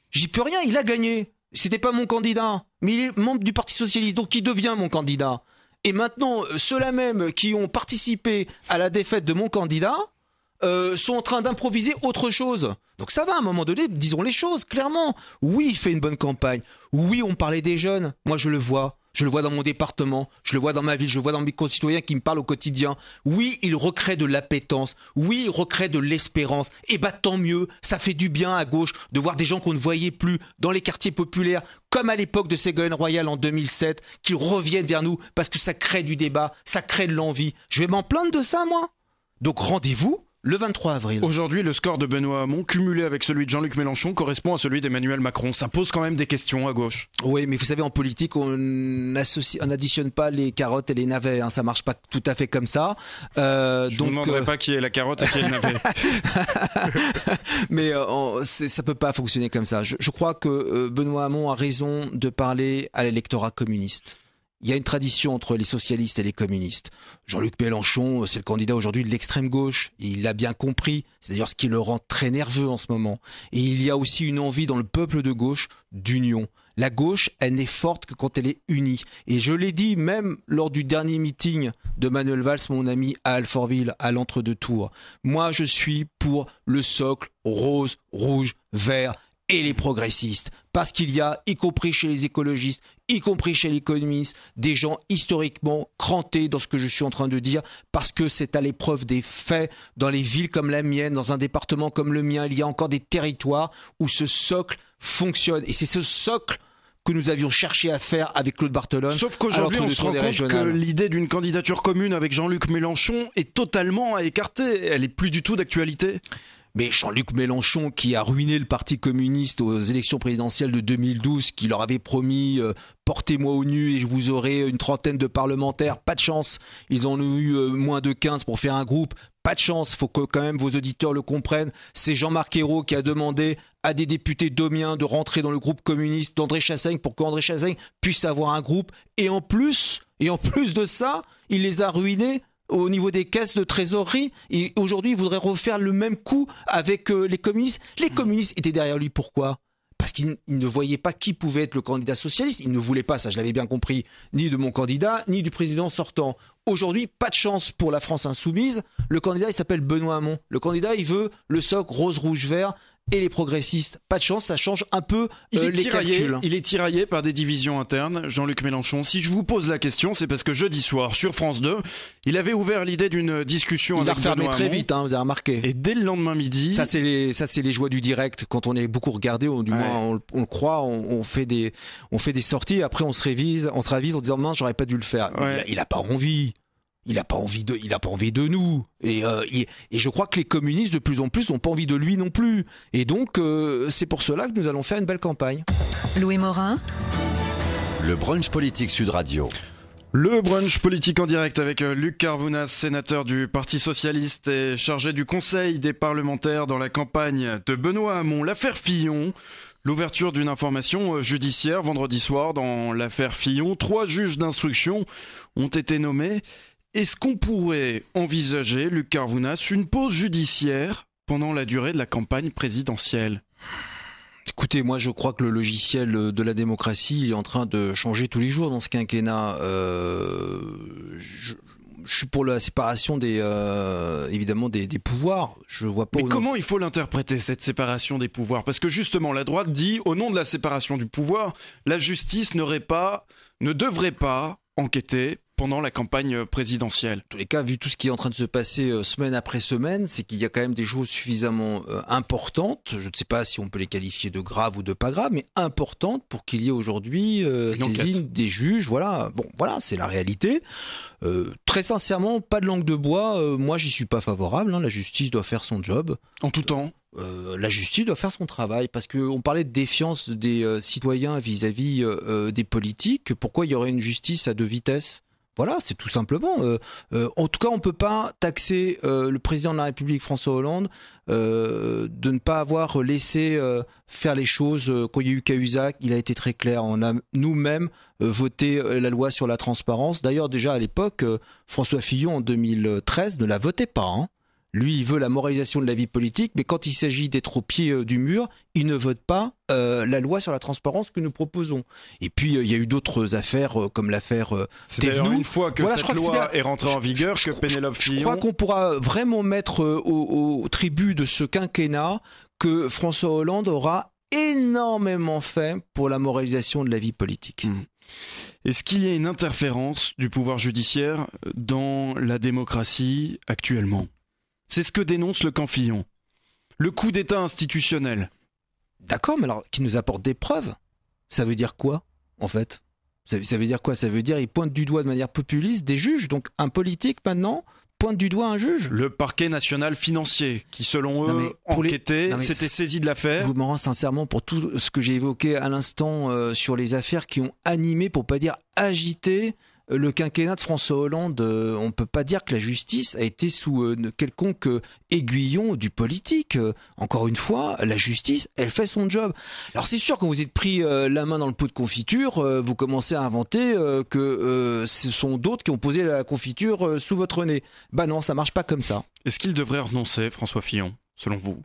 J'y peux rien, il a gagné. C'était pas mon candidat, mais il est membre du Parti Socialiste, donc il devient mon candidat. Et maintenant, ceux-là même qui ont participé à la défaite de mon candidat sont en train d'improviser autre chose. Donc ça va, à un moment donné, disons les choses clairement. Oui, il fait une bonne campagne. Oui, on parlait des jeunes. Moi, je le vois. Je le vois dans mon département, je le vois dans ma ville, je le vois dans mes concitoyens qui me parlent au quotidien. Oui, il recrée de l'appétence. Oui, il recrée de l'espérance. Et tant mieux, ça fait du bien à gauche de voir des gens qu'on ne voyait plus dans les quartiers populaires, comme à l'époque de Ségolène Royal en 2007, qui reviennent vers nous parce que ça crée du débat, ça crée de l'envie. Je vais m'en plaindre de ça, moi? Donc rendez-vous le 23 avril. Aujourd'hui, le score de Benoît Hamon, cumulé avec celui de Jean-Luc Mélenchon, correspond à celui d'Emmanuel Macron. Ça pose quand même des questions à gauche. Oui, mais vous savez, en politique, on n'additionne pas les carottes et les navets. Ça marche pas tout à fait comme ça. Je ne vous demanderai pas qui est la carotte et qui est le navet. Mais ça peut pas fonctionner comme ça. Je crois que Benoît Hamon a raison de parler à l'électorat communiste. Il y a une tradition entre les socialistes et les communistes. Jean-Luc Mélenchon, c'est le candidat aujourd'hui de l'extrême gauche. Et il l'a bien compris. C'est d'ailleurs ce qui le rend très nerveux en ce moment. Et il y a aussi une envie dans le peuple de gauche d'union. La gauche, elle n'est forte que quand elle est unie. Et je l'ai dit même lors du dernier meeting de Manuel Valls, mon ami, à Alfortville, à l'entre-deux-tours. Moi, je suis pour le socle rose, rouge, vert et les progressistes. Parce qu'il y a, y compris chez les écologistes, y compris chez les communistes, des gens historiquement crantés dans ce que je suis en train de dire, parce que c'est à l'épreuve des faits. Dans les villes comme la mienne, dans un département comme le mien, il y a encore des territoires où ce socle fonctionne. Et c'est ce socle que nous avions cherché à faire avec Claude Barthelone. Sauf qu'aujourd'hui, on se rend compte que l'idée d'une candidature commune avec Jean-Luc Mélenchon est totalement à écarter. Elle est plus du tout d'actualité. Mais Jean-Luc Mélenchon, qui a ruiné le Parti communiste aux élections présidentielles de 2012, qui leur avait promis portez-moi au nu et je vous aurai une trentaine de parlementaires, pas de chance. Ils en ont eu moins de 15 pour faire un groupe. pas de chance, faut que quand même vos auditeurs le comprennent. C'est Jean-Marc Ayrault qui a demandé à des députés domiens de rentrer dans le groupe communiste d'André Chassaigne pour qu'André Chassaigne puisse avoir un groupe. Et en plus de ça, il les a ruinés au niveau des caisses de trésorerie. Et aujourd'hui, il voudrait refaire le même coup avec les communistes. Les communistes étaient derrière lui, pourquoi ? Parce qu'ils ne voyaient pas qui pouvait être le candidat socialiste. Ils ne voulaient pas, ça je l'avais bien compris, ni de mon candidat, ni du président sortant. Aujourd'hui, pas de chance pour la France insoumise. Le candidat, il s'appelle Benoît Hamon. Le candidat, il veut le socle rose, rouge, vert et les progressistes. Pas de chance, ça change un peu les calculs. Il est tiraillé par des divisions internes, Jean-Luc Mélenchon. Si je vous pose la question, c'est parce que jeudi soir, sur France 2, il avait ouvert l'idée d'une discussion avec Benoît Hamon. Il a refermé très vite, vous avez remarqué. Et dès le lendemain midi... Ça, c'est les joies du direct. Quand on est beaucoup regardé, ou du moins on le croit, on fait des sorties, après on se révise en disant non, j'aurais pas dû le faire. Ouais. Il a pas envie. Il a pas envie de nous. Et je crois que les communistes, de plus en plus, n'ont pas envie de lui non plus. Et donc, c'est pour cela que nous allons faire une belle campagne. Louis Morin. Le brunch politique Sud Radio. Le brunch politique en direct avec Luc Carvounas, sénateur du Parti Socialiste et chargé du Conseil des parlementaires dans la campagne de Benoît Hamon. L'affaire Fillon, l'ouverture d'une information judiciaire vendredi soir dans l'affaire Fillon. 3 juges d'instruction ont été nommés. Est-ce qu'on pourrait envisager, Luc Carvounas, une pause judiciaire pendant la durée de la campagne présidentielle ? Écoutez, moi je crois que le logiciel de la démocratie est en train de changer tous les jours dans ce quinquennat. Je suis pour la séparation évidemment des pouvoirs. Je vois pas. Mais comment il faut l'interpréter, cette séparation des pouvoirs ? Parce que justement, la droite dit, au nom de la séparation du pouvoir, la justice ne devrait pas enquêter pendant la campagne présidentielle. En tous les cas, vu tout ce qui est en train de se passer semaine après semaine, c'est qu'il y a quand même des choses suffisamment importantes, je ne sais pas si on peut les qualifier de graves ou de pas graves, mais importantes pour qu'il y ait aujourd'hui saisine des juges. Voilà, bon, voilà, c'est la réalité. Très sincèrement, pas de langue de bois, moi j'y suis pas favorable, la justice doit faire son job. En tout temps. La justice doit faire son travail, parce qu'on parlait de défiance des citoyens vis-à-vis des politiques. Pourquoi il y aurait une justice à 2 vitesses ? Voilà, c'est tout simplement. En tout cas, on ne peut pas taxer le président de la République, François Hollande, de ne pas avoir laissé faire les choses. Quand il y a eu Cahuzac, il a été très clair. On a nous-mêmes voté la loi sur la transparence. D'ailleurs, déjà à l'époque, François Fillon, en 2013, ne la votait pas. Lui, il veut la moralisation de la vie politique, mais quand il s'agit d'être au pied du mur, il ne vote pas la loi sur la transparence que nous proposons. Et puis, il y a eu d'autres affaires, comme l'affaire C'est d'ailleurs une fois que cette loi est rentrée en vigueur que Pénélope Fillon... Je crois qu'on pourra vraiment mettre au tribut de ce quinquennat que François Hollande aura énormément fait pour la moralisation de la vie politique. Est-ce qu'il y a une interférence du pouvoir judiciaire dans la démocratie actuellement ? C'est ce que dénonce le camp Fillon. Le coup d'État institutionnel. D'accord, mais alors qu'il nous apporte des preuves. Ça veut dire quoi, en fait ? Ça veut dire quoi ? Ça veut dire qu'il pointe du doigt de manière populiste des juges. Donc un politique, maintenant, pointe du doigt un juge. Le parquet national financier, qui selon eux enquêtait, s'était saisi de l'affaire. Je vous m'en rends sincèrement pour tout ce que j'ai évoqué à l'instant sur les affaires qui ont animé, pour pas dire agité, le quinquennat de François Hollande. On ne peut pas dire que la justice a été sous quelconque aiguillon du politique. Encore une fois, la justice, elle fait son job. Alors c'est sûr, quand vous êtes pris la main dans le pot de confiture, vous commencez à inventer que ce sont d'autres qui ont posé la confiture sous votre nez. Bah non, ça marche pas comme ça. Est-ce qu'il devrait renoncer, François Fillon, selon vous ?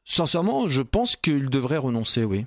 Sincèrement, je pense qu'il devrait renoncer, oui.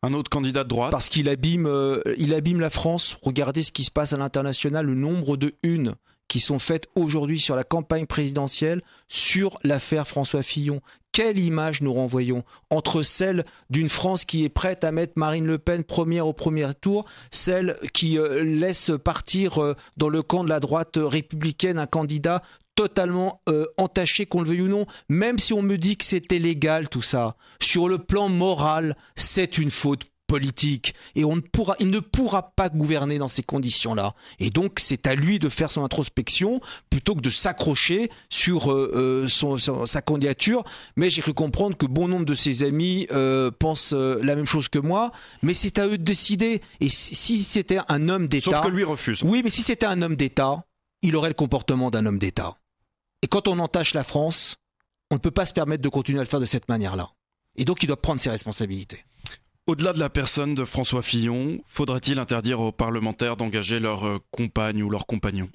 Un autre candidat de droite ? Parce qu'il abîme la France. Regardez ce qui se passe à l'international, le nombre de unes qui sont faites aujourd'hui sur la campagne présidentielle sur l'affaire François Fillon. Quelle image nous renvoyons entre celle d'une France qui est prête à mettre Marine Le Pen première au premier tour, celle qui laisse partir dans le camp de la droite républicaine un candidat totalement entaché, qu'on le veuille ou non, même si on me dit que c'était légal tout ça. Sur le plan moral, c'est une faute politique et il ne pourra pas gouverner dans ces conditions-là. Et donc c'est à lui de faire son introspection plutôt que de s'accrocher sur sa candidature. Mais j'ai cru comprendre que bon nombre de ses amis pensent la même chose que moi. Mais c'est à eux de décider. Et si c'était un homme d'État... Sauf que lui refuse. Oui, mais si c'était un homme d'État, il aurait le comportement d'un homme d'État. Et quand on entache la France, on ne peut pas se permettre de continuer à le faire de cette manière-là. Et donc, il doit prendre ses responsabilités. Au-delà de la personne de François Fillon, faudrait-il interdire aux parlementaires d'engager leur compagne ou leur compagnon ?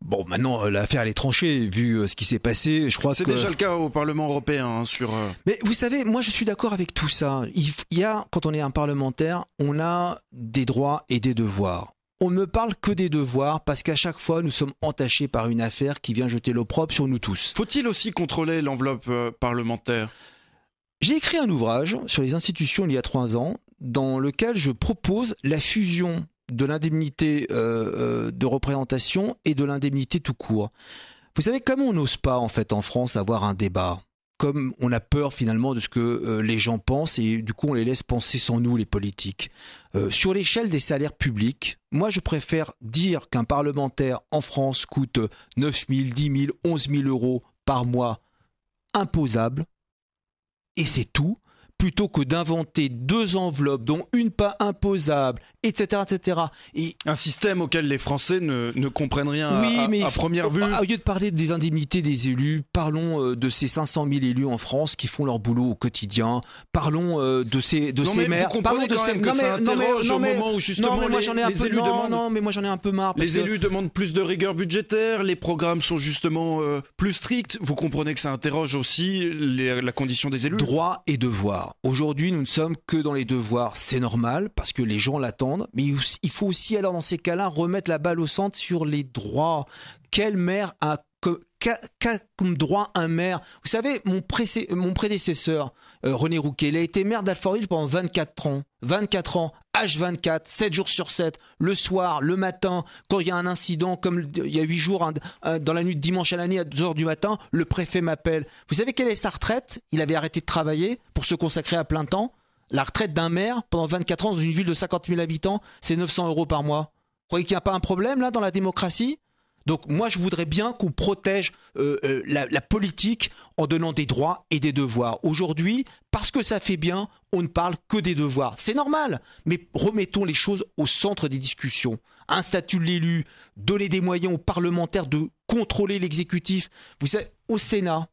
Bon, maintenant, l'affaire, elle est tranchée, vu ce qui s'est passé. Je crois C'est que... déjà le cas au Parlement européen, sur... Mais vous savez, moi, je suis d'accord avec tout ça. Il y a, quand on est un parlementaire, on a des droits et des devoirs. On ne parle que des devoirs parce qu'à chaque fois, nous sommes entachés par une affaire qui vient jeter l'opprobre sur nous tous. Faut-il aussi contrôler l'enveloppe parlementaire ? J'ai écrit un ouvrage sur les institutions il y a 3 ans, dans lequel je propose la fusion de l'indemnité de représentation et de l'indemnité tout court. Vous savez, comme on n'ose pas, en fait, en France, avoir un débat, comme on a peur finalement de ce que les gens pensent, et du coup on les laisse penser sans nous, les politiques. Sur l'échelle des salaires publics, moi je préfère dire qu'un parlementaire en France coûte 9 000, 10 000, 11 000 euros par mois imposable, et c'est tout, plutôt que d'inventer 2 enveloppes, dont une pas imposable, etc. etc. Et un système auquel les Français ne comprennent rien à première vue. Au lieu de parler des indemnités des élus, parlons de ces 500 000 élus en France qui font leur boulot au quotidien. Parlons de ces maires. Parlons de ces maires. Ça interroge au moment où justement les élus demandent. Non, mais moi j'en ai un peu marre. Les élus demandent plus de rigueur budgétaire, les programmes sont justement plus stricts. Vous comprenez que ça interroge aussi la condition des élus. Droits et devoirs. Aujourd'hui, nous ne sommes que dans les devoirs. C'est normal parce que les gens l'attendent. Mais il faut aussi, alors dans ces cas-là, remettre la balle au centre sur les droits. Quel maire a comme droit un maire? Vous savez, mon prédécesseur, René Rouquet, il a été maire d'Alfortville pendant 24 ans. 24 ans, H24, 7 jours sur 7, le soir, le matin, quand il y a un incident, comme il y a 8 jours, dans la nuit de dimanche à l'année, à 2h du matin, le préfet m'appelle. Vous savez quelle est sa retraite? Il avait arrêté de travailler pour se consacrer à plein temps. La retraite d'un maire, pendant 24 ans, dans une ville de 50 000 habitants, c'est 900 euros par mois. Vous croyez qu'il n'y a pas un problème, là, dans la démocratie? Donc moi, je voudrais bien qu'on protège la politique en donnant des droits et des devoirs. Aujourd'hui, parce que ça fait bien, on ne parle que des devoirs. C'est normal, mais remettons les choses au centre des discussions. Un statut de l'élu, donner des moyens aux parlementaires de contrôler l'exécutif. Vous savez, au Sénat,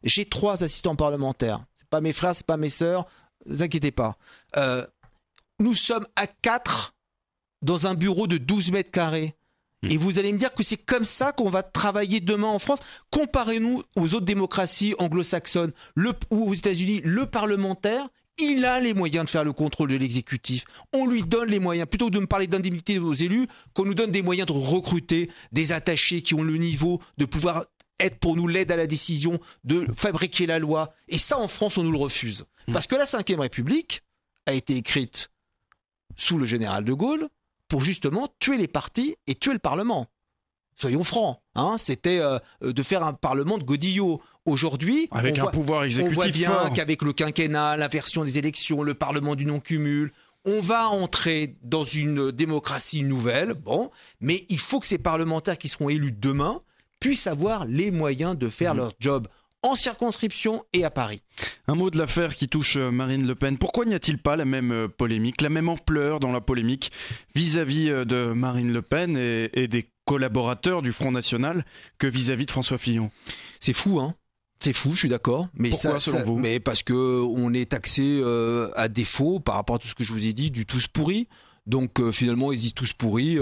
j'ai 3 assistants parlementaires. C'est pas mes frères, c'est pas mes sœurs, ne vous inquiétez pas. Nous sommes à 4 dans un bureau de 12 mètres carrés. Et vous allez me dire que c'est comme ça qu'on va travailler demain en France. Comparez-nous aux autres démocraties anglo-saxonnes ou aux États-Unis. Le parlementaire, il a les moyens de faire le contrôle de l'exécutif. On lui donne les moyens. Plutôt que de me parler d'indemnité aux élus, qu'on nous donne des moyens de recruter des attachés qui ont le niveau de pouvoir être pour nous l'aide à la décision, de fabriquer la loi. Et ça, en France, on nous le refuse. Parce que la Ve République a été écrite sous le général de Gaulle pour justement tuer les partis et tuer le Parlement. Soyons francs, hein, c'était de faire un Parlement de godillots. Aujourd'hui, avec un pouvoir exécutif on voit bien fort. qu'avec le quinquennat, l'inversion des élections, le Parlement du non-cumul, on va entrer dans une démocratie nouvelle, bon, mais il faut que ces parlementaires qui seront élus demain puissent avoir les moyens de faire leur job en circonscription et à Paris. Un mot de l'affaire qui touche Marine Le Pen. Pourquoi n'y a-t-il pas la même polémique, la même ampleur dans la polémique vis-à-vis de Marine Le Pen et des collaborateurs du Front National que vis-à-vis de François Fillon? C'est fou, hein. C'est fou, je suis d'accord. Mais pourquoi, selon vous? Mais parce qu'on est taxé à défaut par rapport à tout ce que je vous ai dit, du tous pourri. Donc finalement ils disent tous pourris,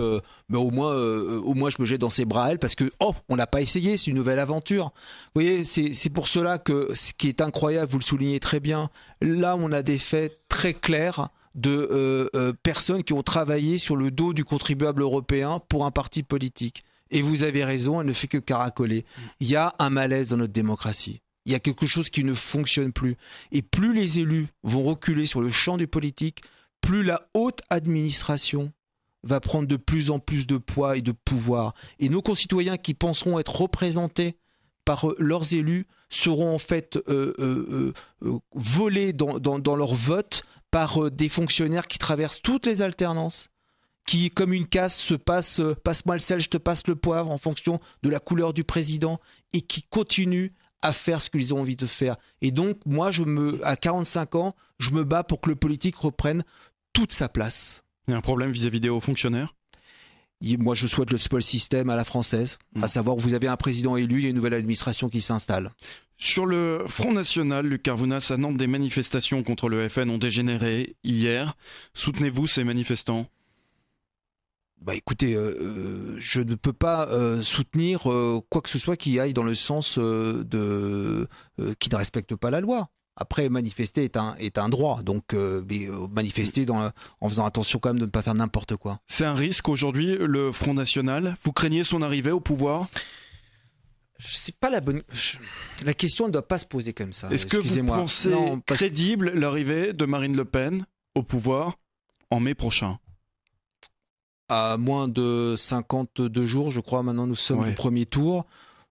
mais au moins je me jette dans ses bras à elle parce que on n'a pas essayé, c'est une nouvelle aventure. Vous voyez, c'est pour cela que ce qui est incroyable, vous le soulignez très bien, là on a des faits très clairs de personnes qui ont travaillé sur le dos du contribuable européen pour un parti politique. Et vous avez raison, elle ne fait que caracoler. Il y a un malaise dans notre démocratie. Il y a quelque chose qui ne fonctionne plus. Et plus les élus vont reculer sur le champ du politique, plus la haute administration va prendre de plus en plus de poids et de pouvoir. Et nos concitoyens qui penseront être représentés par leurs élus seront en fait volés dans leur vote par des fonctionnaires qui traversent toutes les alternances, qui, comme une casse, se passe « passe-moi le sel, je te passe le poivre » en fonction de la couleur du président, et qui continuent à faire ce qu'ils ont envie de faire. Et donc, moi, à 45 ans, je me bats pour que le politique reprenne toute sa place. Il y a un problème vis-à-vis des hauts fonctionnaires ? Moi, je souhaite le spoil system à la française, à savoir vous avez un président élu, il y a une nouvelle administration qui s'installe. Sur le Front National, Luc Carvounas, à Nantes, des manifestations contre le FN ont dégénéré hier. Soutenez-vous ces manifestants ? Écoutez, je ne peux pas soutenir quoi que ce soit qui aille dans le sens qui ne respecte pas la loi. Après, manifester est un droit, donc manifester en faisant attention quand même de ne pas faire n'importe quoi. C'est un risque aujourd'hui, le Front National ? Vous craignez son arrivée au pouvoir ? C'est pas la bonne. La question ne doit pas se poser comme ça. Est-ce que vous pensez crédible l'arrivée de Marine Le Pen au pouvoir en mai prochain ? À moins de 52 jours, je crois, maintenant nous sommes au premier tour.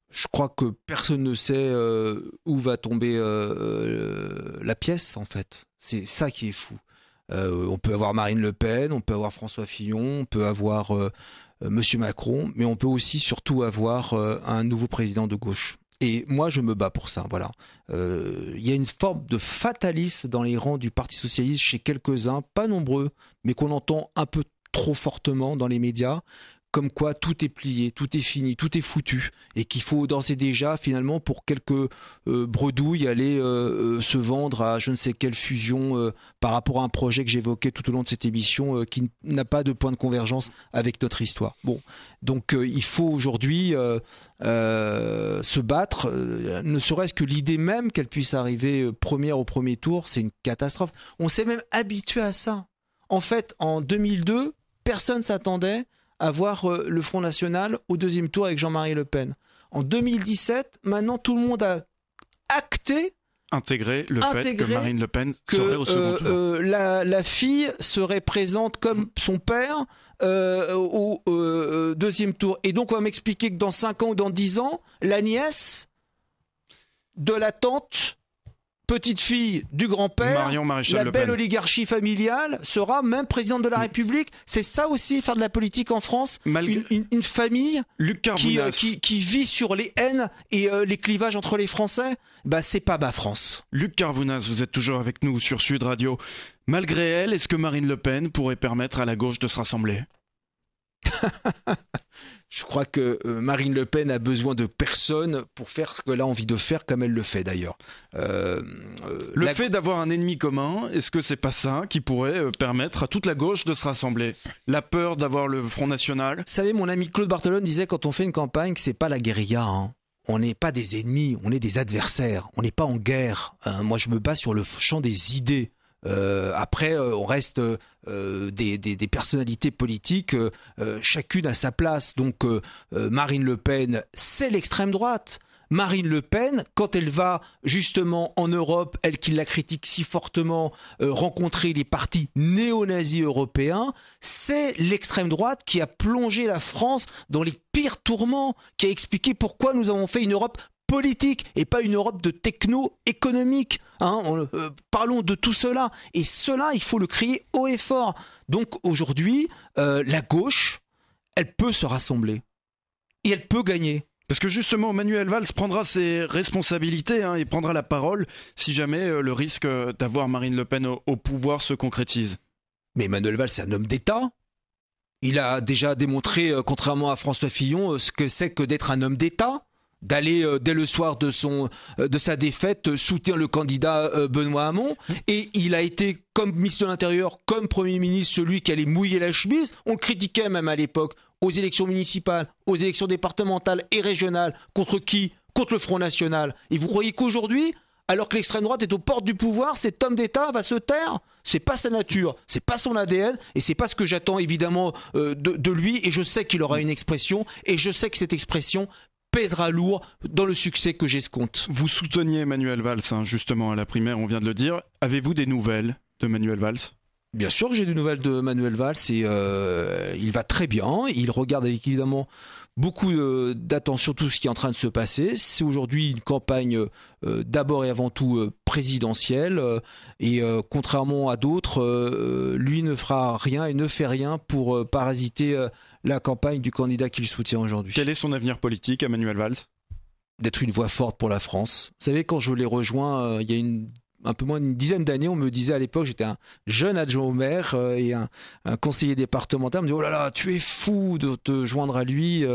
Je crois que personne ne sait où va tomber la pièce, en fait. C'est ça qui est fou. On peut avoir Marine Le Pen, on peut avoir François Fillon, on peut avoir Monsieur Macron, mais on peut aussi surtout avoir un nouveau président de gauche. Et moi, je me bats pour ça. Voilà. Il y a une forme de fatalisme dans les rangs du Parti socialiste chez quelques-uns, pas nombreux, mais qu'on entend un peu trop fortement dans les médias, comme quoi tout est plié, tout est fini, tout est foutu, et qu'il faut d'ores et déjà, finalement, pour quelques bredouilles, aller se vendre à je ne sais quelle fusion par rapport à un projet que j'évoquais tout au long de cette émission qui n'a pas de point de convergence avec notre histoire. Bon, donc il faut aujourd'hui se battre, ne serait-ce que l'idée même qu'elle puisse arriver première au premier tour, c'est une catastrophe. On s'est même habitué à ça. En fait, en 2002, personne ne s'attendait à voir le Front National au deuxième tour avec Jean-Marie Le Pen. En 2017, maintenant tout le monde a intégré fait que Marine Le Pen serait au second tour. La fille serait présente comme son père au deuxième tour. Et donc on va m'expliquer que dans 5 ans ou dans 10 ans, la nièce de la tante, petite fille du grand-père, la belle oligarchie familiale, sera même présidente de la République. C'est ça aussi, faire de la politique en France. Une famille qui vit sur les haines et les clivages entre les Français. C'est pas ma France. Luc Carvounas, vous êtes toujours avec nous sur Sud Radio. Malgré elle, est-ce que Marine Le Pen pourrait permettre à la gauche de se rassembler ? Je crois que Marine Le Pen a besoin de personne pour faire ce qu'elle a envie de faire, comme elle le fait d'ailleurs. Le fait d'avoir un ennemi commun, est-ce que c'est pas ça qui pourrait permettre à toute la gauche de se rassembler ? La peur d'avoir le Front National ? Vous savez, mon ami Claude Barthelone disait quand on fait une campagne que c'est pas la guérilla, hein. On n'est pas des ennemis, on est des adversaires. On n'est pas en guerre. Moi, je me bats sur le champ des idées. Après, on reste des personnalités politiques, chacune à sa place. Donc, Marine Le Pen, c'est l'extrême droite. Marine Le Pen, quand elle va justement en Europe, elle qui la critique si fortement, rencontrer les partis néo-nazis européens, c'est l'extrême droite qui a plongé la France dans les pires tourments, qui a expliqué pourquoi nous avons fait une Europe politique et pas une Europe de techno-économique. Parlons de tout cela. Et cela, il faut le crier haut et fort. Donc aujourd'hui, la gauche, elle peut se rassembler. Et elle peut gagner. Parce que justement, Manuel Valls prendra ses responsabilités et prendra la parole si jamais le risque d'avoir Marine Le Pen au pouvoir se concrétise. Mais Manuel Valls, c'est un homme d'État. Il a déjà démontré, contrairement à François Fillon, ce que c'est que d'être un homme d'État. D'aller dès le soir de sa défaite soutenir le candidat Benoît Hamon, et il a été comme ministre de l'Intérieur, comme Premier ministre, celui qui allait mouiller la chemise. On le critiquait même à l'époque aux élections municipales, aux élections départementales et régionales. Contre qui ? Contre le Front National. Et vous croyez qu'aujourd'hui, alors que l'extrême droite est aux portes du pouvoir, cet homme d'État va se taire ? C'est pas sa nature, c'est pas son ADN, et c'est pas ce que j'attends évidemment de lui. Et je sais qu'il aura une expression, et je sais que cette expression pèsera lourd dans le succès que j'escompte. Vous souteniez Manuel Valls, justement, à la primaire, on vient de le dire. Avez-vous des nouvelles de Manuel Valls ? Bien sûr que j'ai des nouvelles de Manuel Valls, et il va très bien. Il regarde avec évidemment beaucoup d'attention tout ce qui est en train de se passer. C'est aujourd'hui une campagne d'abord et avant tout présidentielle, et contrairement à d'autres, lui ne fera rien et ne fait rien pour parasiter la campagne du candidat qu'il soutient aujourd'hui. Quel est son avenir politique à Manuel Valls ? D'être une voix forte pour la France. Vous savez, quand je l'ai rejoint il y a une un peu moins d'une dizaine d'années, on me disait à l'époque, j'étais un jeune adjoint au maire et un conseiller départemental, on me dit « Oh là là, tu es fou de te joindre à lui ».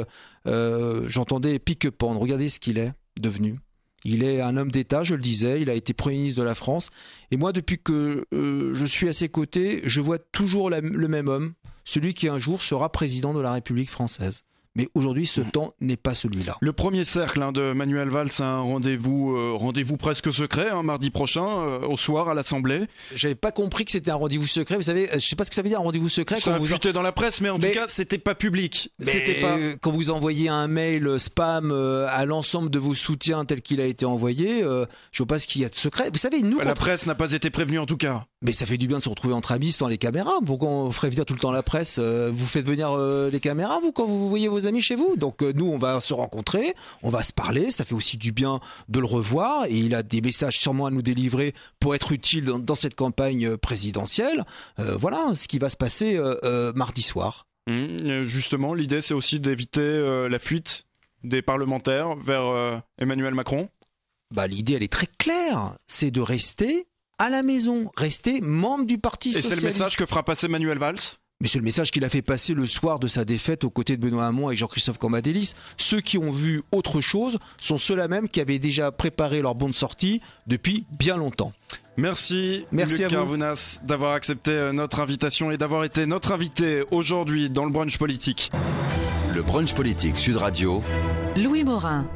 J'entendais pique-pendre. Regardez ce qu'il est devenu. Il est un homme d'État, je le disais, il a été Premier ministre de la France. Et moi, depuis que je suis à ses côtés, je vois toujours le même homme, celui qui un jour sera président de la République française. Mais aujourd'hui, ce temps n'est pas celui-là. Le premier cercle de Manuel Valls a un rendez-vous presque secret, mardi prochain, au soir, à l'Assemblée. J'avais pas compris que c'était un rendez-vous secret. Vous savez, je sais pas ce que ça veut dire un rendez-vous secret. Ça a fuité dans la presse, mais en tout cas, c'était pas public. C'était pas... Quand vous envoyez un mail spam à l'ensemble de vos soutiens tel qu'il a été envoyé, je vois pas ce qu'il y a de secret. Vous savez, nous... La presse n'a pas été prévenue en tout cas. Mais ça fait du bien de se retrouver entre amis sans les caméras. Pourquoi on ferait venir tout le temps la presse ? Vous faites venir les caméras, vous, quand vous voyez vos amis chez vous ? Donc nous, on va se rencontrer, on va se parler. Ça fait aussi du bien de le revoir. Et il a des messages sûrement à nous délivrer pour être utile dans cette campagne présidentielle. Voilà ce qui va se passer mardi soir. Justement, l'idée, c'est aussi d'éviter la fuite des parlementaires vers Emmanuel Macron. L'idée, elle est très claire. C'est de rester à la maison, rester membre du Parti Socialiste. Et c'est le message que fera passer Manuel Valls ? Mais c'est le message qu'il a fait passer le soir de sa défaite aux côtés de Benoît Hamon et Jean-Christophe Cambadélis. Ceux qui ont vu autre chose sont ceux-là même qui avaient déjà préparé leur bon de sortie depuis bien longtemps. Merci Luc Carvounas d'avoir accepté notre invitation et d'avoir été notre invité aujourd'hui dans le Brunch Politique. Le Brunch Politique Sud Radio. Louis Morin.